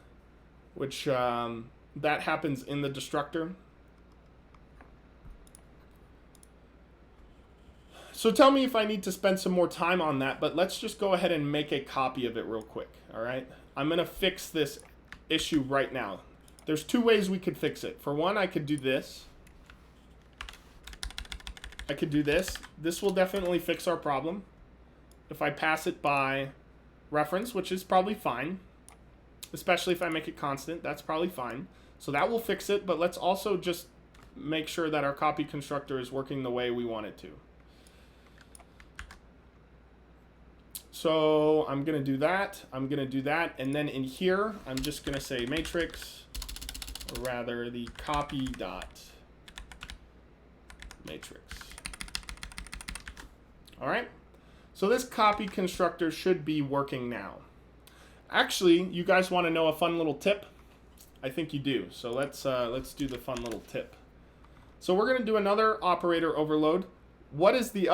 which that happens in the destructor. So tell me if I need to spend some more time on that, but let's just go ahead and make a copy of it real quick, all right? I'm going to fix this issue right now. There's two ways we could fix it. For one, I could do this. I could do this. This will definitely fix our problem. If I pass it by reference, which is probably fine, especially if I make it constant, that's probably fine. So that will fix it, but let's also just make sure that our copy constructor is working the way we want it to. So I'm going to do that. I'm going to do that. And then in here, I'm just going to say matrix, or rather the copy dot matrix. All right. So this copy constructor should be working now. Actually, you guys want to know a fun little tip? I think you do. So let's do the fun little tip. So we're going to do another operator overload. What's the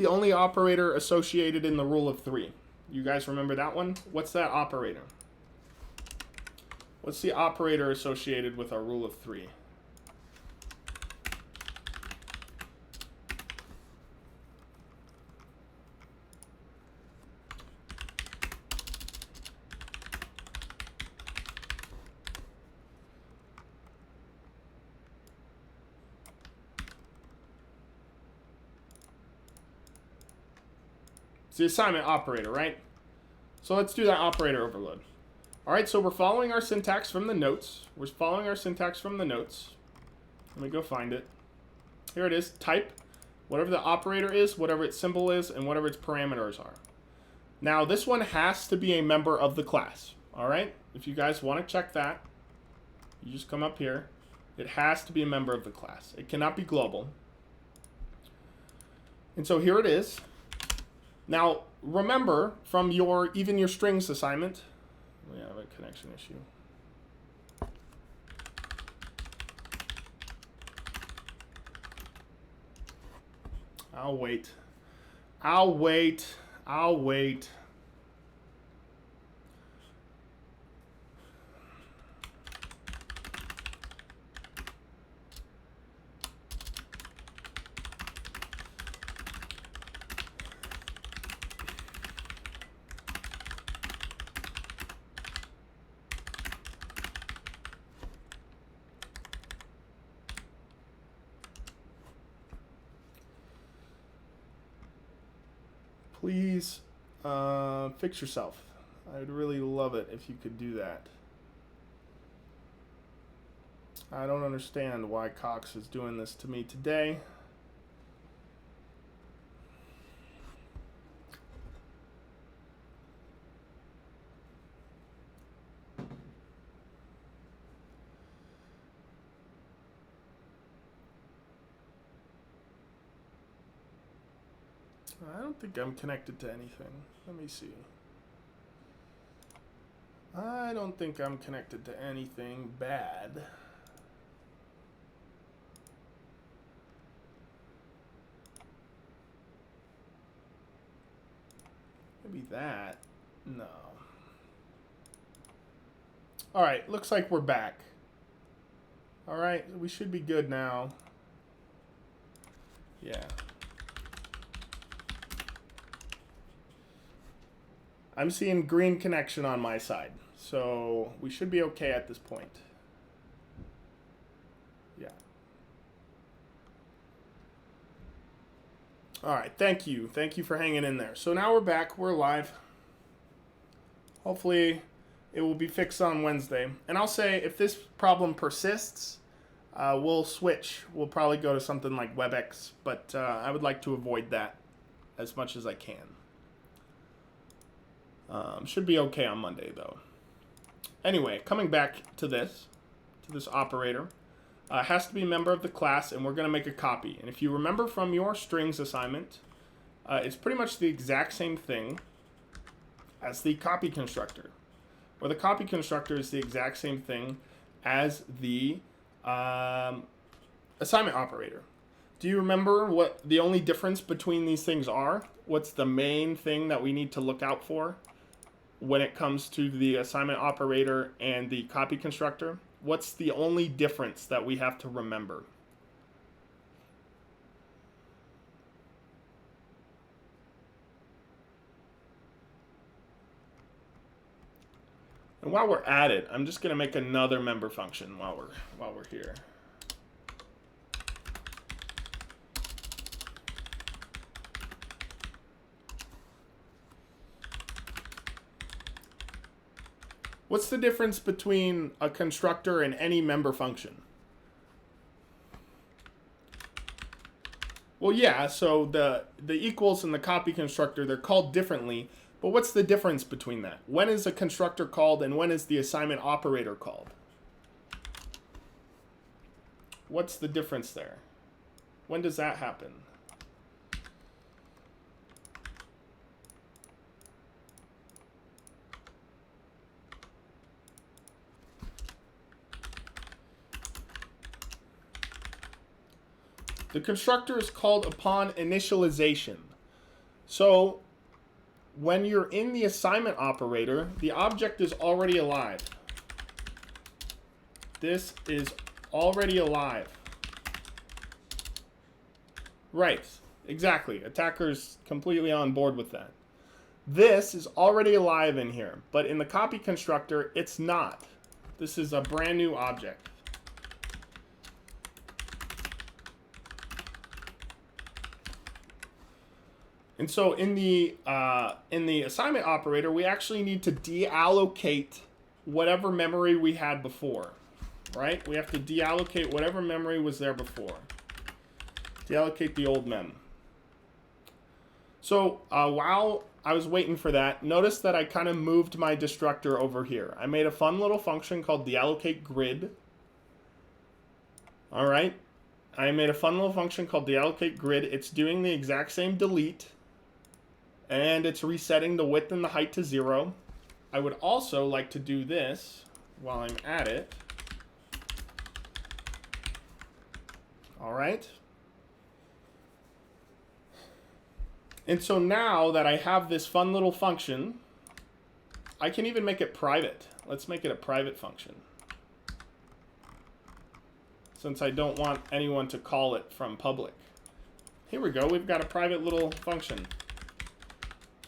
only operator associated in the rule of 3? You guys remember that one? What's that operator? What's the operator associated with our rule of 3? It's the assignment operator, right? So let's do that operator overload. All right, so we're following our syntax from the notes. We're following our syntax from the notes. Let me go find it. Here it is, type, whatever the operator is, whatever its symbol is, and whatever its parameters are. Now, this one has to be a member of the class, all right? If you guys want to check that, you just come up here. It has to be a member of the class. It cannot be global. And so here it is. Now, remember from your strings assignment, we have a connection issue. I'll wait. Please fix yourself. I'd really love it if you could do that. I don't understand why Cox is doing this to me today. I don't think I'm connected to anything. Let me see. I don't think I'm connected to anything bad. Maybe that. No. All right, looks like we're back. All right, we should be good now. Yeah. I'm seeing green connection on my side, so we should be okay at this point. Yeah. All right, thank you. Thank you for hanging in there. So now we're back. We're live. Hopefully it will be fixed on Wednesday. And I'll say if this problem persists, we'll switch. We'll probably go to something like WebEx, but I would like to avoid that as much as I can. Should be okay on Monday, though. Anyway, coming back to this operator, has to be a member of the class, and we're going to make a copy. And if you remember from your strings assignment, it's pretty much the exact same thing as the copy constructor. Or the copy constructor is the exact same thing as the assignment operator. Do you remember what the only difference between these things are? What's the main thing that we need to look out for when it comes to the assignment operator and the copy constructor? What's the only difference that we have to remember? And while we're at it, I'm just going to make another member function while we're here. What's the difference between a constructor and any member function? Well, yeah, so the equals and the copy constructor, they're called differently, but what's the difference between that? When is a constructor called and when is the assignment operator called? What's the difference there? When does that happen? The constructor is called upon initialization. So when you're in the assignment operator, the object is already alive. This is already alive. Right, exactly. Attacker's completely on board with that. This is already alive in here, but in the copy constructor, it's not. This is a brand new object. And so in the assignment operator, we actually need to deallocate whatever memory we had before, right? We have to deallocate whatever memory was there before. Deallocate the old mem. So while I was waiting for that, notice that I kind of moved my destructor over here. I made a fun little function called deallocate grid. All right. I made a fun little function called deallocate grid. It's doing the exact same delete. And it's resetting the width and the height to 0. I would also like to do this while I'm at it. All right. And so now that I have this fun little function, I can even make it private. Let's make it a private function, since I don't want anyone to call it from public. Here we go. We've got a private little function.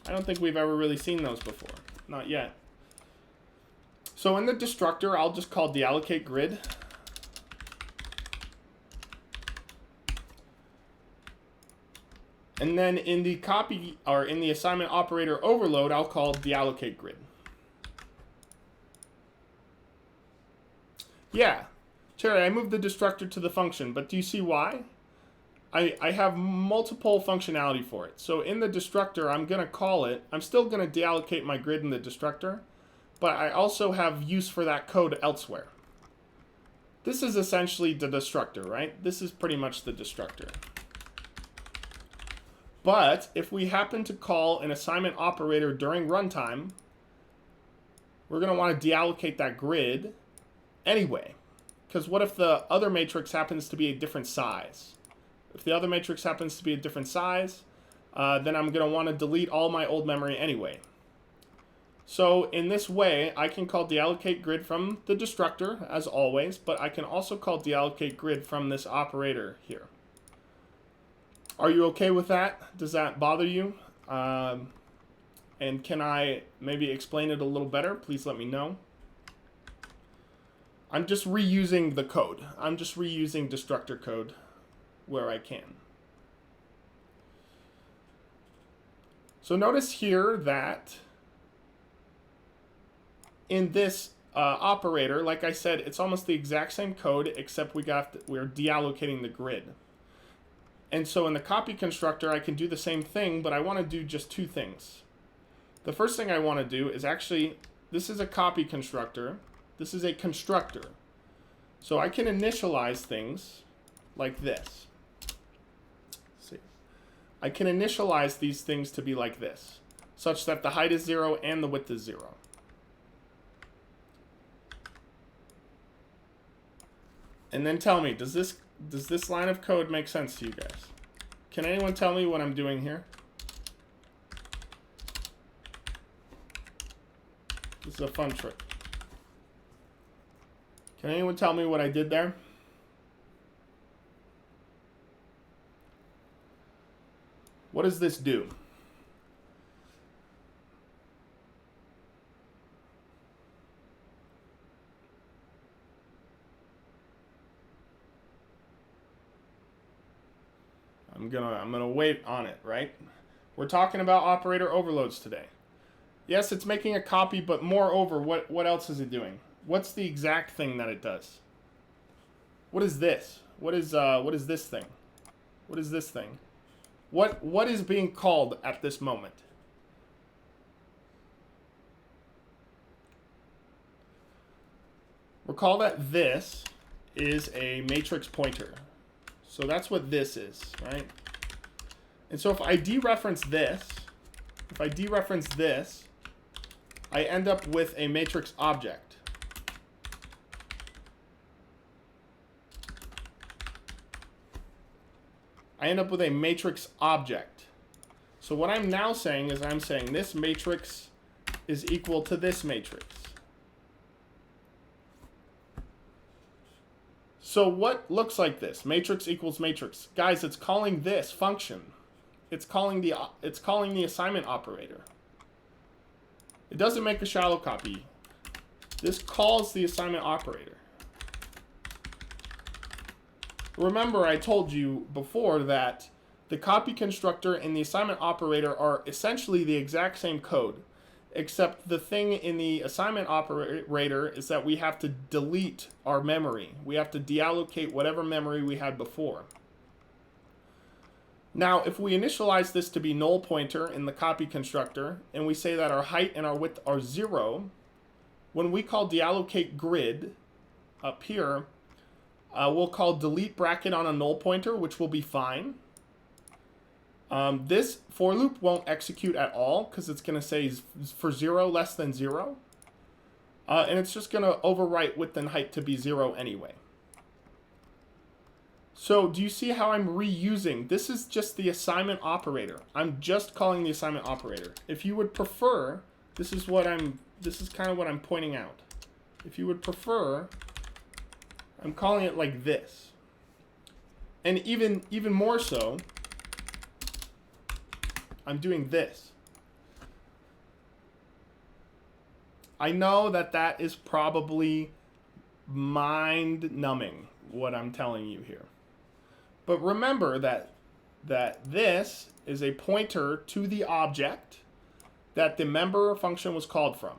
I don't think we've ever really seen those before. Not yet. So in the destructor, I'll just call deallocate grid. And then in the copy, or in the assignment operator overload, I'll call deallocate grid. Yeah, Cherry, I moved the destructor to the function, but do you see why? I have multiple functionality for it. So in the destructor, I'm going to call it, I'm still going to deallocate my grid in the destructor, but I also have use for that code elsewhere. This is essentially the destructor, right? This is pretty much the destructor. But if we happen to call an assignment operator during runtime, we're going to want to deallocate that grid anyway. Because what if the other matrix happens to be a different size? If the other matrix happens to be a different size, then I'm going to want to delete all my old memory anyway. So in this way, I can call deallocate grid from the destructor, as always, but I can also call deallocate grid from this operator here. Are you okay with that? Does that bother you? And can I maybe explain it a little better? Please let me know. I'm just reusing the code. I'm just reusing destructor code where I can. So notice here that in this operator, like I said, it's almost the exact same code, except we're deallocating the grid. And so in the copy constructor, I can do the same thing, but I want to do just two things. The first thing I want to do is actually, this is a copy constructor. This is a constructor. So I can initialize things like this. I can initialize these things to be like this, such that the height is 0 and the width is 0. And then tell me, does this line of code make sense to you guys? Can anyone tell me what I'm doing here? This is a fun trick. Can anyone tell me what I did there? What does this do? I'm gonna wait on it, right? We're talking about operator overloads today. Yes, it's making a copy, but moreover, what else is it doing? What's the exact thing that it does? What is this? What is this thing? What is this thing? What is being called at this moment? Recall that this is a matrix pointer. So that's what this is, right? And so if I dereference this, I end up with a matrix object. I end up with a matrix object. So what I'm now saying is I'm saying this matrix is equal to this matrix. So what looks like this? Matrix equals matrix. Guys, it's calling this function. It's calling the assignment operator. It doesn't make a shallow copy. This calls the assignment operator. Remember, I told you before that the copy constructor and the assignment operator are essentially the exact same code, except the thing in the assignment operator is that we have to delete our memory. We have to deallocate whatever memory we had before. Now, if we initialize this to be null pointer in the copy constructor, and we say that our height and our width are 0, when we call deallocate grid up here, we'll call delete bracket on a null pointer, which will be fine. This for loop won't execute at all because it's going to say for 0 less than 0. And it's just going to overwrite width and height to be 0 anyway. So do you see how I'm reusing? This is just the assignment operator. I'm just calling the assignment operator. If you would prefer, this is kind of what I'm pointing out. If you would prefer, I'm calling it like this. And even more so, I'm doing this. I know that is probably mind-numbing, what I'm telling you here. But remember that this is a pointer to the object that the member function was called from.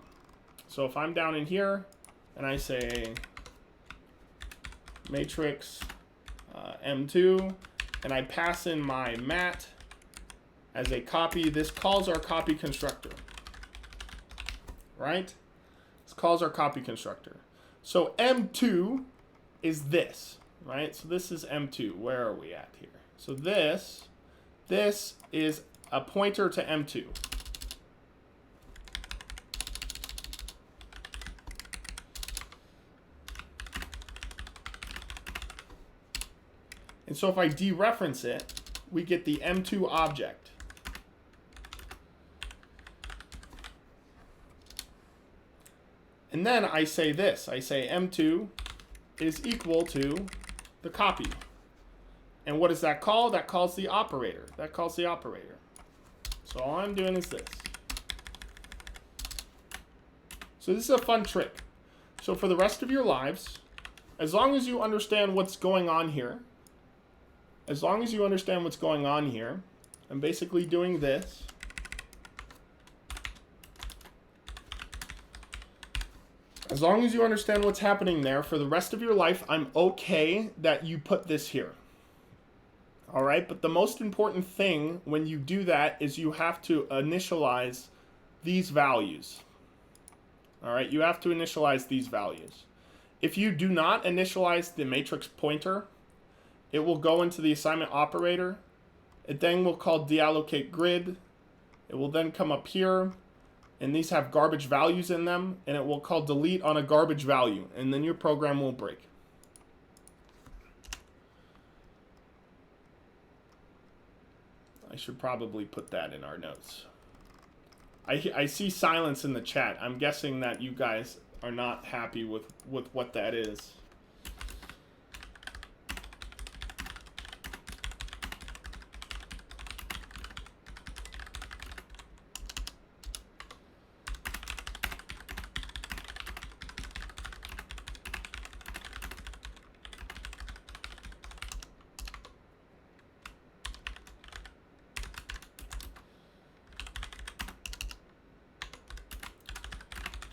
So if I'm down in here and I say matrix M2 and I pass in my mat as a copy, this calls our copy constructor, right? This calls our copy constructor. So M2 is this, right? So this is M2. Where are we at here? So this is a pointer to M2. And so if I dereference it, we get the M2 object. And then I say this. I say M2 is equal to the copy. And what does that call? That calls the operator. That calls the operator. So all I'm doing is this. So this is a fun trick. So for the rest of your lives, as long as you understand what's going on here, I'm basically doing this. As long as you understand what's happening there, for the rest of your life, I'm okay that you put this here. All right, but the most important thing when you do that is you have to initialize these values. All right, you have to initialize these values. If you do not initialize the matrix pointer, it will go into the assignment operator. It then will call deallocate grid. It will then come up here, and these have garbage values in them, and it will call delete on a garbage value, and then your program will break. I should probably put that in our notes. I see silence in the chat. I'm guessing that you guys are not happy with what that is.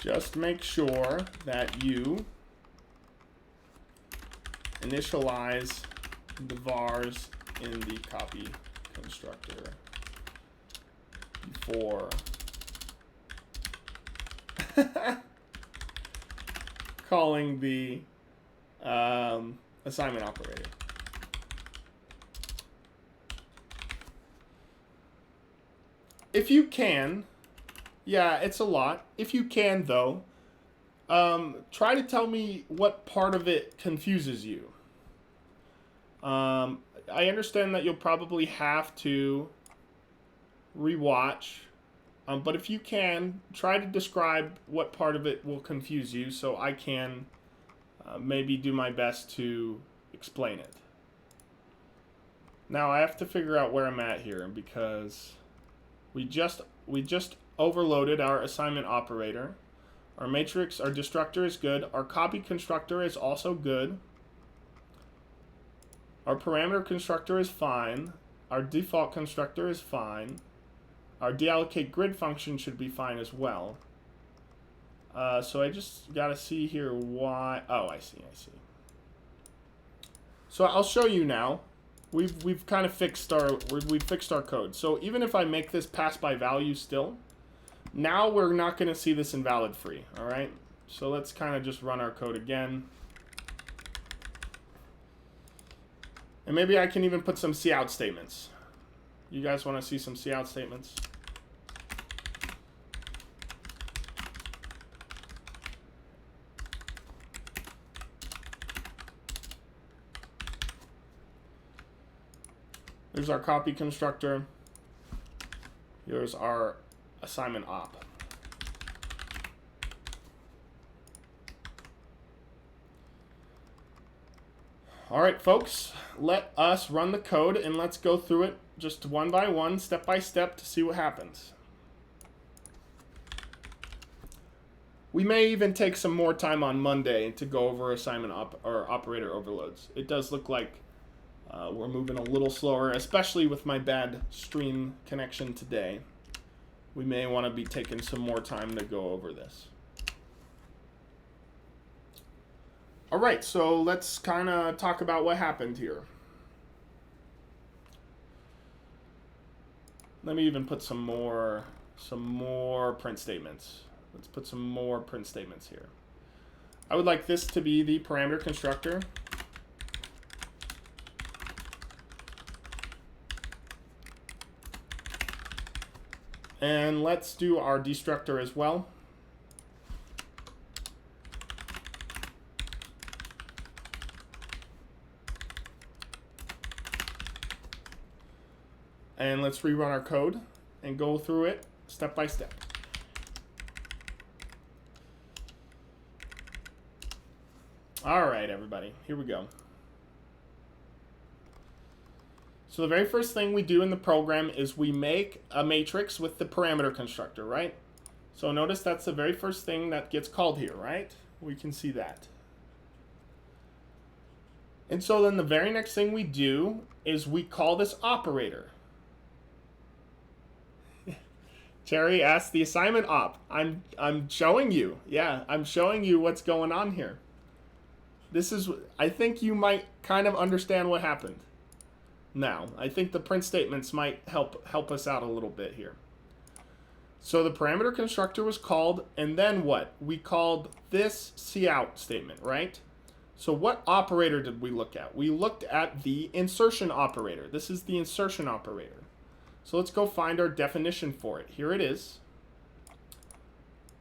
just make sure that you initialize the vars in the copy constructor before calling the assignment operator. If you can, yeah, it's a lot. If you can, though, try to tell me what part of it confuses you. I understand that you'll probably have to rewatch, but if you can, try to describe what part of it will confuse you so I can maybe do my best to explain it. Now I have to figure out where I'm at here because we just overloaded our assignment operator. Our matrix, our destructor is good. Our copy constructor is also good. Our parameter constructor is fine. Our default constructor is fine. Our deallocate grid function should be fine as well. So I just got to see here why. Oh, I see. So I'll show you now. We've kind of fixed our code. So even if I make this pass by value still, now we're not going to see this invalid free. All right. So let's kind of just run our code again. And maybe I can even put some cout statements. You guys want to see some cout statements? Here's our copy constructor. Here's our assignment op. All right, folks, let us run the code and let's go through it just one by one, step by step to see what happens. We may even take some more time on Monday to go over assignment or operator overloads. It does look like we're moving a little slower, especially with my bad stream connection today. We may want to be taking some more time to go over this. All right, so let's kind of talk about what happened here. Let me even put some more print statements. Let's put some more print statements here. I would like this to be the parameter constructor. And let's do our destructor as well. And let's rerun our code and go through it step by step. All right, everybody, here we go. So the very first thing we do in the program is we make a matrix with the parameter constructor, right? So notice that's the very first thing that gets called here, right? We can see that. And so then the very next thing we do is we call this operator. Terry asked the assignment op. I'm showing you. Yeah, I'm showing you what's going on here. This is, I think you might kind of understand what happened. Now, I think the print statements might help us out a little bit here. So the parameter constructor was called, and then what? We called this cout statement, right? So what operator did we look at? We looked at the insertion operator. This is the insertion operator. So let's go find our definition for it. Here it is.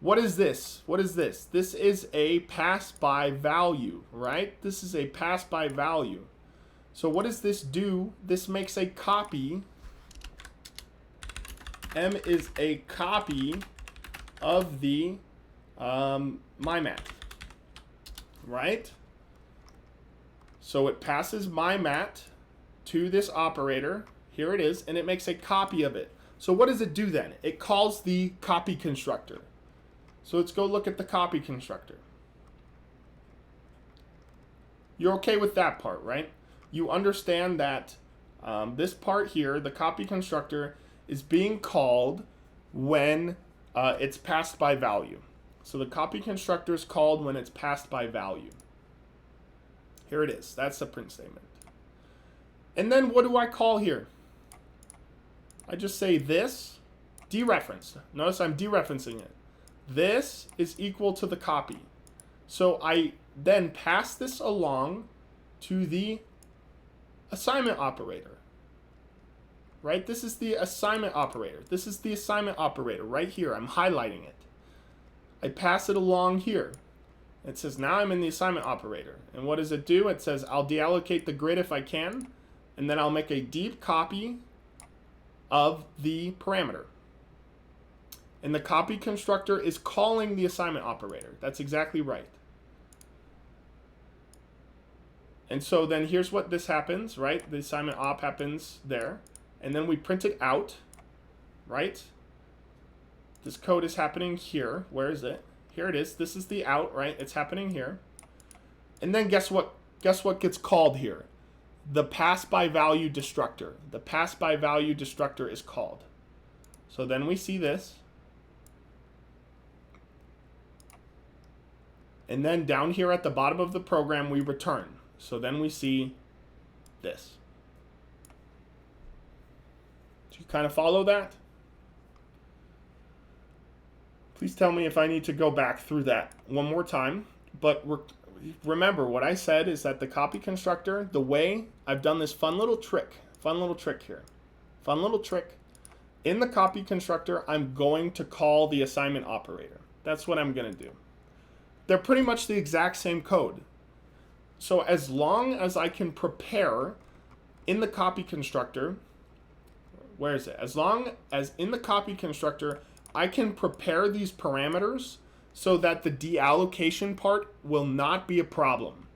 What is this? What is this? This is a pass by value, right? This is a pass by value. So what does this do? This makes a copy. M is a copy of the mymat, right? So it passes mymat to this operator. Here it is, and it makes a copy of it. So what does it do then? It calls the copy constructor. So let's go look at the copy constructor. You're okay with that part, right? You understand that this part here, the copy constructor, is being called when it's passed by value. So the copy constructor is called when it's passed by value. Here it is. That's the print statement. And then what do I call here? I just say this, dereferenced. Notice I'm dereferencing it. This is equal to the copy. So I then pass this along to the assignment operator. Right? This is the assignment operator. This is the assignment operator right here. I'm highlighting it. I pass it along here. It says now I'm in the assignment operator. And what does it do? It says I'll deallocate the grid if I can, and then I'll make a deep copy of the parameter. And the copy constructor is calling the assignment operator. That's exactly right. And so then here's what this happens, right? The assignment op happens there. And then we print it out, right? This code is happening here. Where is it? Here it is. This is the out, right? It's happening here. And then guess what? Guess what gets called here? The pass by value destructor. The pass by value destructor is called. So then we see this. And then down here at the bottom of the program, we return. So then we see this. Do you kind of follow that? Please tell me if I need to go back through that one more time. But remember, what I said is that the copy constructor, the way I've done this fun little trick here. Fun little trick. In the copy constructor, I'm going to call the assignment operator. That's what I'm going to do. They're pretty much the exact same code. So as long as I can prepare in the copy constructor, where is it? As long as in the copy constructor, I can prepare these parameters so that the deallocation part will not be a problem.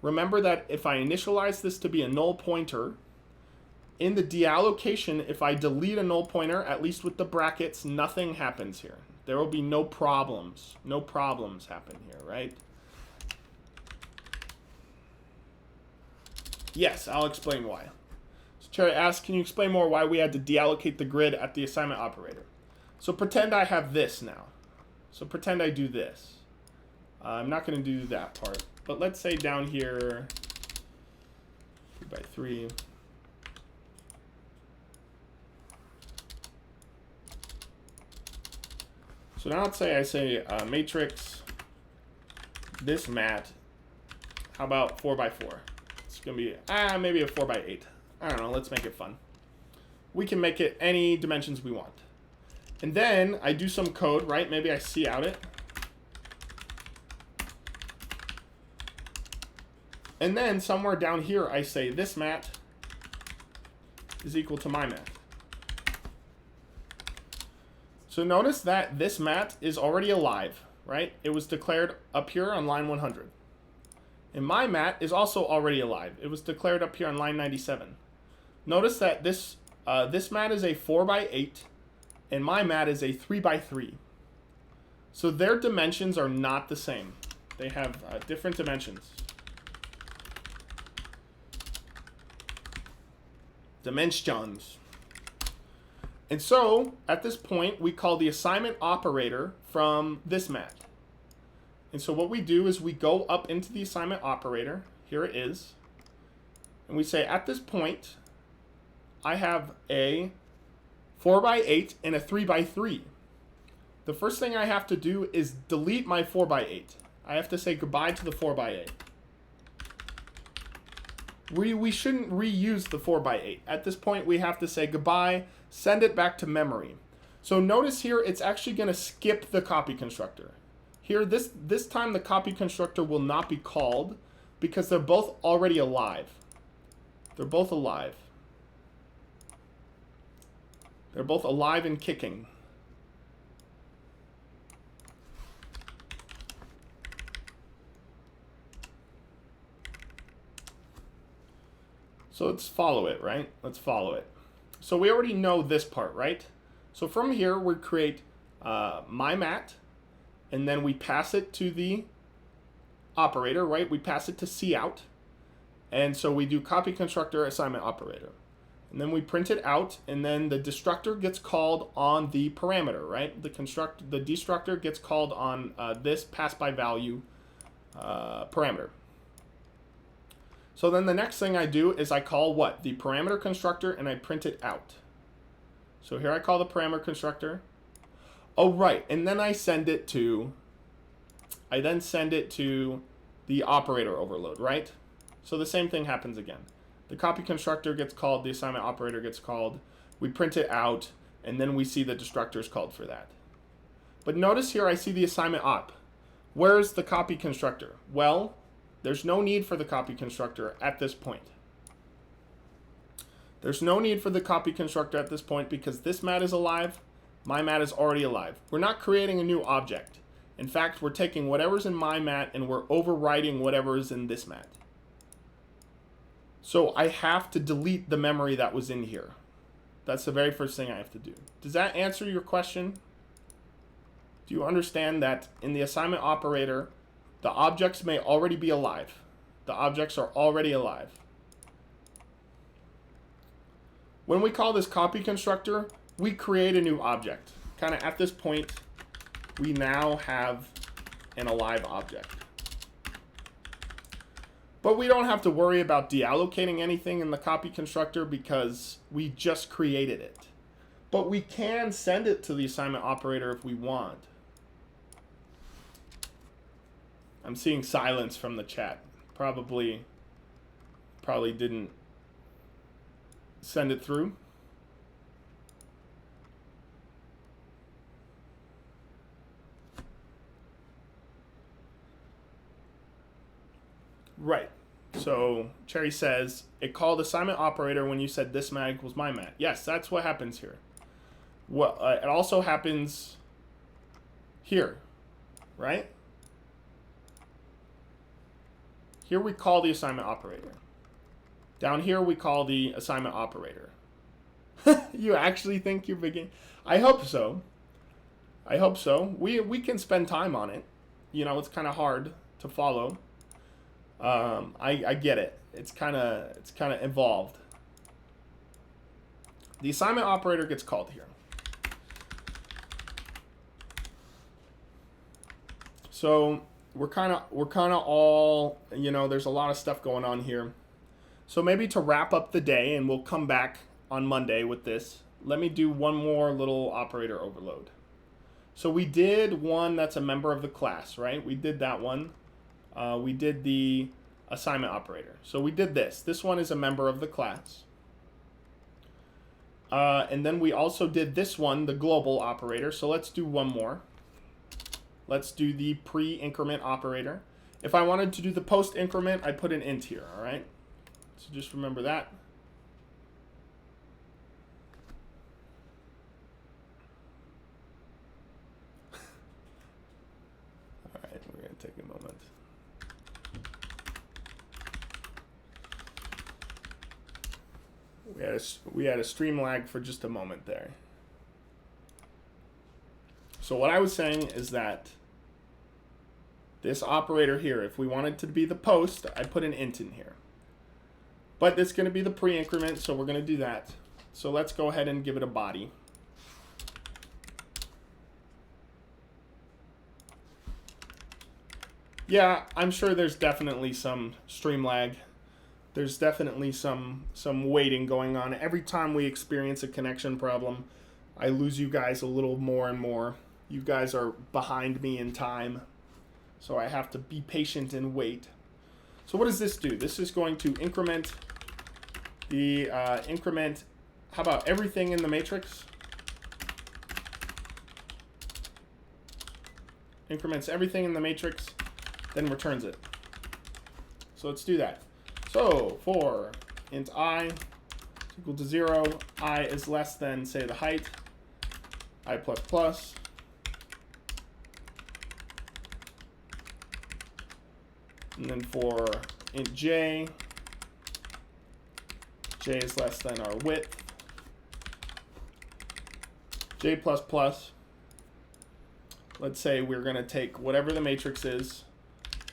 Remember that if I initialize this to be a null pointer, in the deallocation, if I delete a null pointer, at least with the brackets, nothing happens here. There will be no problems. No problems happen here, right? Yes, I'll explain why. So Cherry asks, can you explain more why we had to deallocate the grid at the assignment operator? So pretend I have this now. So pretend I do this. I'm not going to do that part. But let's say down here, 3 by 3. So now let's say I say matrix, this mat, how about 4 by 4? It's going to be, maybe a 4 by 8. I don't know, let's make it fun. We can make it any dimensions we want. And then I do some code, right? Maybe I see out it. And then somewhere down here I say this mat is equal to my mat. So notice that this mat is already alive, right? It was declared up here on line 100. And my mat is also already alive. It was declared up here on line 97. Notice that this mat is a 4 by 8 and my mat is a 3 by 3. So their dimensions are not the same. They have different dimensions. Dimensions. And so, at this point, we call the assignment operator from this mat. And so what we do is we go up into the assignment operator. Here it is. And we say, at this point, I have a 4 by 8 and a 3 by 3. The first thing I have to do is delete my 4 by 8. I have to say goodbye to the 4 by 8. We shouldn't reuse the 4 by 8. At this point, we have to say goodbye, send it back to memory. So notice here, it's actually going to skip the copy constructor. Here, this time the copy constructor will not be called because they're both already alive. They're both alive. They're both alive and kicking. So let's follow it, right? Let's follow it. So we already know this part, right? So from here, we create my mat, and then we pass it to the operator, right? We pass it to cout. And so we do copy constructor assignment operator. And then we print it out, and then the destructor gets called on the parameter, right? The destructor gets called on this pass by value parameter. So then the next thing I do is I call what? The parameter constructor, and I print it out. So here I call the parameter constructor. Oh, right, and then I send it to, the operator overload, right? So the same thing happens again. The copy constructor gets called, the assignment operator gets called, we print it out, and then we see the destructor is called for that. But notice here I see the assignment op. Where's the copy constructor? Well, there's no need for the copy constructor at this point. There's no need for the copy constructor at this point because this mat is alive, my mat is already alive. We're not creating a new object. In fact, we're taking whatever's in my mat and we're overwriting whatever is in this mat. So I have to delete the memory that was in here. That's the very first thing I have to do. Does that answer your question? Do you understand that in the assignment operator, the objects may already be alive? The objects are already alive. When we call this copy constructor, we create a new object. Kind of at this point, we now have an alive object. But we don't have to worry about deallocating anything in the copy constructor because we just created it. But we can send it to the assignment operator if we want. I'm seeing silence from the chat. Probably didn't send it through. Right. So Cherry says, it called assignment operator when you said this mat equals my mat. Yes, that's what happens here. What it also happens here, right? Here we call the assignment operator. Down here we call the assignment operator. You actually think you're beginning? I hope so. I hope so. We can spend time on it. You know, it's kind of hard to follow. I get it. It's kind of involved. The assignment operator gets called here. So we're kind of all, you know, there's a lot of stuff going on here. So maybe to wrap up the day, and we'll come back on Monday with this, let me do one more little operator overload. So we did one that's a member of the class, right? We did that one. We did the assignment operator. So we did this. This one is a member of the class. And then we also did this one, the global operator. So let's do one more. Let's do the pre-increment operator. If I wanted to do the post-increment, I put an int here, all right? So just remember that. All right, we're going to take a moment. We had a stream lag for just a moment there. So what I was saying is that this operator here, if we wanted to be the post, I put an int in here. But it's going to be the pre-increment, so we're going to do that. So let's go ahead and give it a body. Yeah, I'm sure there's definitely some stream lag. There's definitely some waiting going on. Every time we experience a connection problem, I lose you guys a little more and more. You guys are behind me in time, so I have to be patient and wait. So what does this do? This is going to increment the how about everything in the matrix? Increments everything in the matrix, then returns it. So let's do that. So for int I is equal to 0, I is less than, say, the height, I plus plus. And then for int j is less than our width, j plus plus. Let's say we're going to take whatever the matrix is,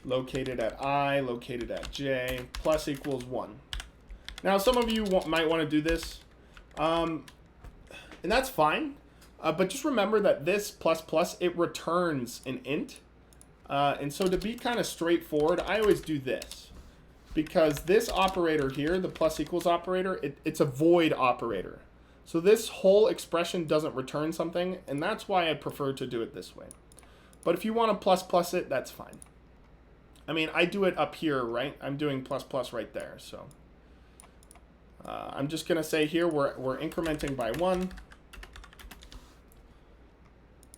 located at I, located at j, plus equals 1. Now, some of you might want to do this And that's fine. But just remember that this plus plus, it returns an int. And so to be kind of straightforward, I always do this. Because this operator here, the plus equals operator, it's a void operator. So this whole expression doesn't return something, and that's why I prefer to do it this way. But if you want to plus plus it, that's fine. I mean, I do it up here, right? I'm doing plus plus right there, so. I'm just going to say here we're incrementing by 1.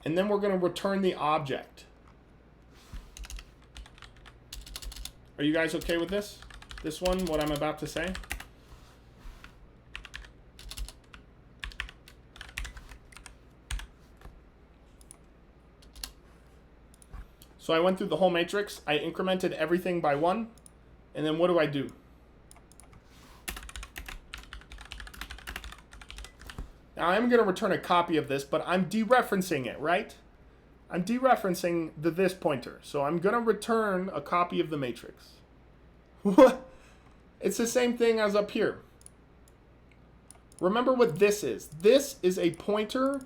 And then we're going to return the object. Are you guys okay with this? This one, what I'm about to say? So I went through the whole matrix. I incremented everything by 1. And then what do I do? Now I'm going to return a copy of this, but I'm dereferencing it, right? I'm dereferencing the this pointer. So I'm going to return a copy of the matrix. What? It's the same thing as up here. Remember what this is. This is a pointer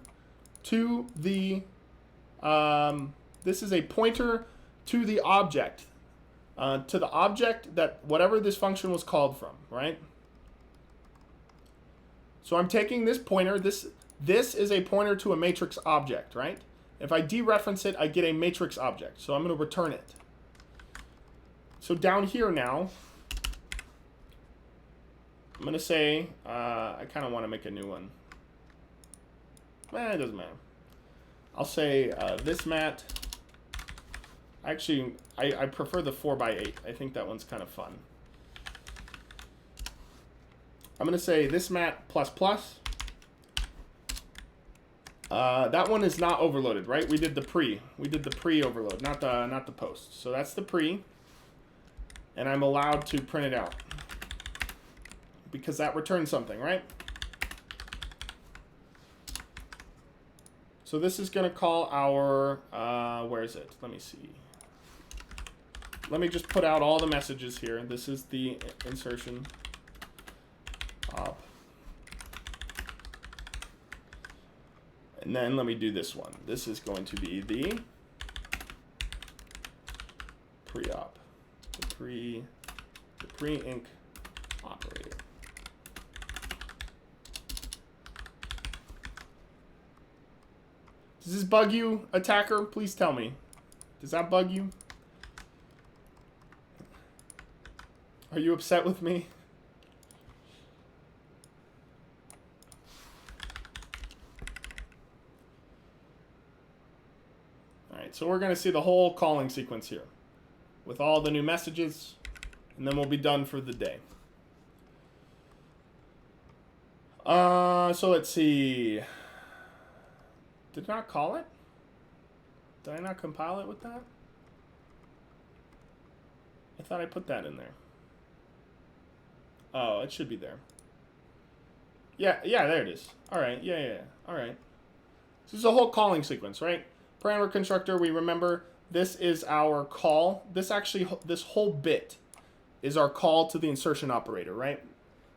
to the this is a pointer to the object. To the object that whatever this function was called from, right? So I'm taking this pointer. This is a pointer to a matrix object, right? If I dereference it, I get a matrix object. So I'm going to return it. So down here now, I'm going to say, I kind of want to make a new one. It doesn't matter. I'll say this mat. Actually, I prefer the 4x8. I think that one's kind of fun. I'm going to say this mat plus plus. That one is not overloaded, right? We did the pre. We did the pre overload, not the post. So that's the pre. And I'm allowed to print it out. Because that returns something, right? So this is going to call our, where is it? Let me see. Let me just put out all the messages here. This is the insertion op. And then let me do this one. This is going to be the pre-op, the pre-inc operator. Does this bug you, attacker? Please tell me. Does that bug you? Are you upset with me? Alright, so we're going to see the whole calling sequence here with all the new messages, and then we'll be done for the day. So let's see. Did I not call it? Did I not compile it with that? I thought I put that in there. Oh, it should be there. Yeah, there it is. All right, yeah. All right. This is a whole calling sequence, right? Parameter constructor, we remember this is our call. This whole bit is our call to the insertion operator, right?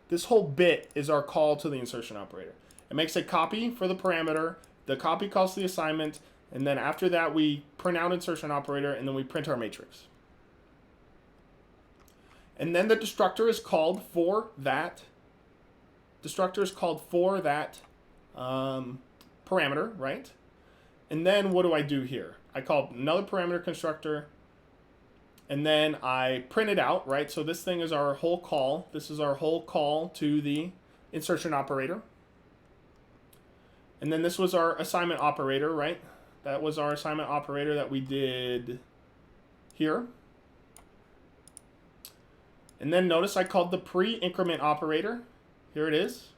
This whole bit is our call to the insertion operator. It makes a copy for the parameter. The copy calls the assignment, and then after that we print out insertion operator, and then we print our matrix. And then the destructor is called for that. Destructor is called for that parameter, right? And then what do I do here? I call another parameter constructor, and then I print it out, right? So this thing is our whole call. This is our whole call to the insertion operator. And then this was our assignment operator, right? That was our assignment operator that we did here. And then notice I called the pre-increment operator. Here it is.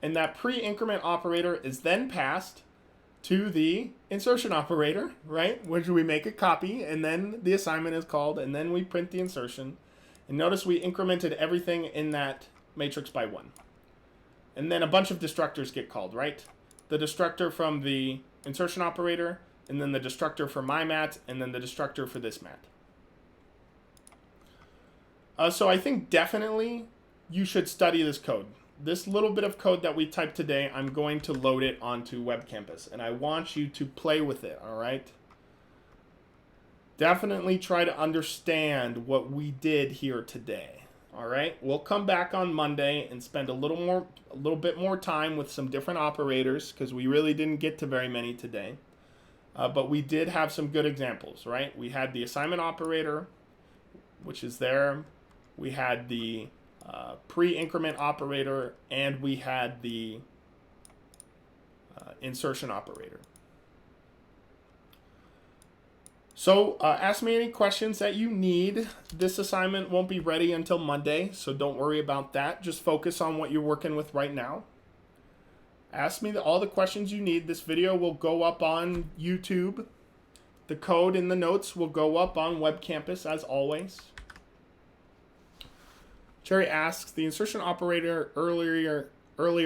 And that pre-increment operator is then passed to the insertion operator, right? Which we make a copy, and then the assignment is called, and then we print the insertion. And notice we incremented everything in that matrix by 1. And then a bunch of destructors get called, right? The destructor from the insertion operator, and then the destructor for my mat, and then the destructor for this mat. So I think definitely you should study this code, this little bit of code that we typed today, I'm going to load it onto Web Campus, and I want you to play with it, all right? Definitely try to understand what we did here today, all right? We'll come back on Monday and spend a little bit more time with some different operators because we really didn't get to very many today. But we did have some good examples, right? We had the assignment operator, which is there. We had the pre-increment operator, and we had the insertion operator. So ask me any questions that you need. This assignment won't be ready until Monday, so don't worry about that. Just focus on what you're working with right now. Ask me all the questions you need. This video will go up on YouTube. The code in the notes will go up on Web Campus as always. Jerry asks, the insertion operator earlier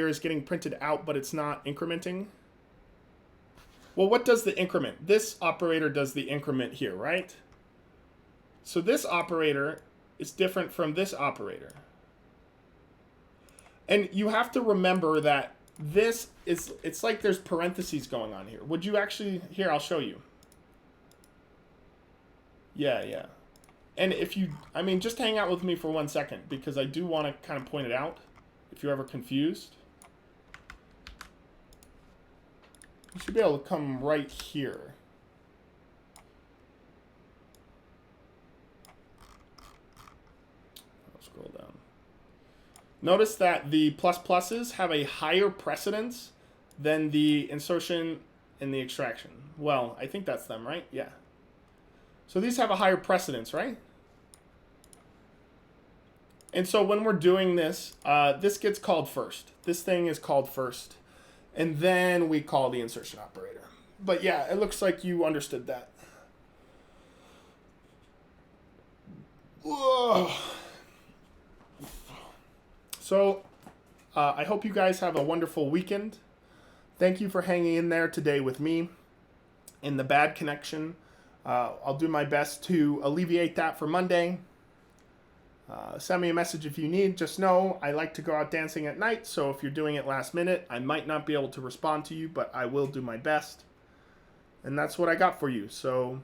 is getting printed out, but it's not incrementing. Well, what does the increment? This operator does the increment here, right? So this operator is different from this operator. And you have to remember that this is, it's like there's parentheses going on here. Would you actually, here, I'll show you. Yeah. And if you, I mean, just hang out with me for 1 second because I do want to kind of point it out if you're ever confused. You should be able to come right here. I'll scroll down. Notice that the pluses have a higher precedence than the insertion and the extraction. Well, I think that's them, right? Yeah. So these have a higher precedence, right? And so when we're doing this, this gets called first. This thing is called first. And then we call the insertion operator. But yeah, it looks like you understood that. Whoa. So I hope you guys have a wonderful weekend. Thank you for hanging in there today with me in the bad connection. I'll do my best to alleviate that for Monday. Send me a message if you need. Just know I like to go out dancing at night, so if you're doing it last minute, I might not be able to respond to you, but I will do my best. And that's what I got for you. So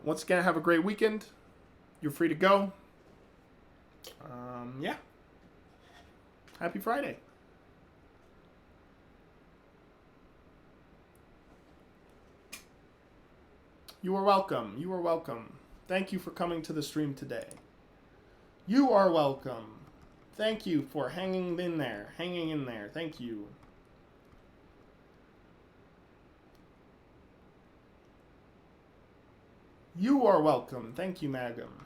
once again, have a great weekend. You're free to go. Yeah. Happy Friday. You are welcome. You are welcome. Thank you for coming to the stream today. You are welcome. Thank you for hanging in there. Thank you. You are welcome. Thank you, Magum.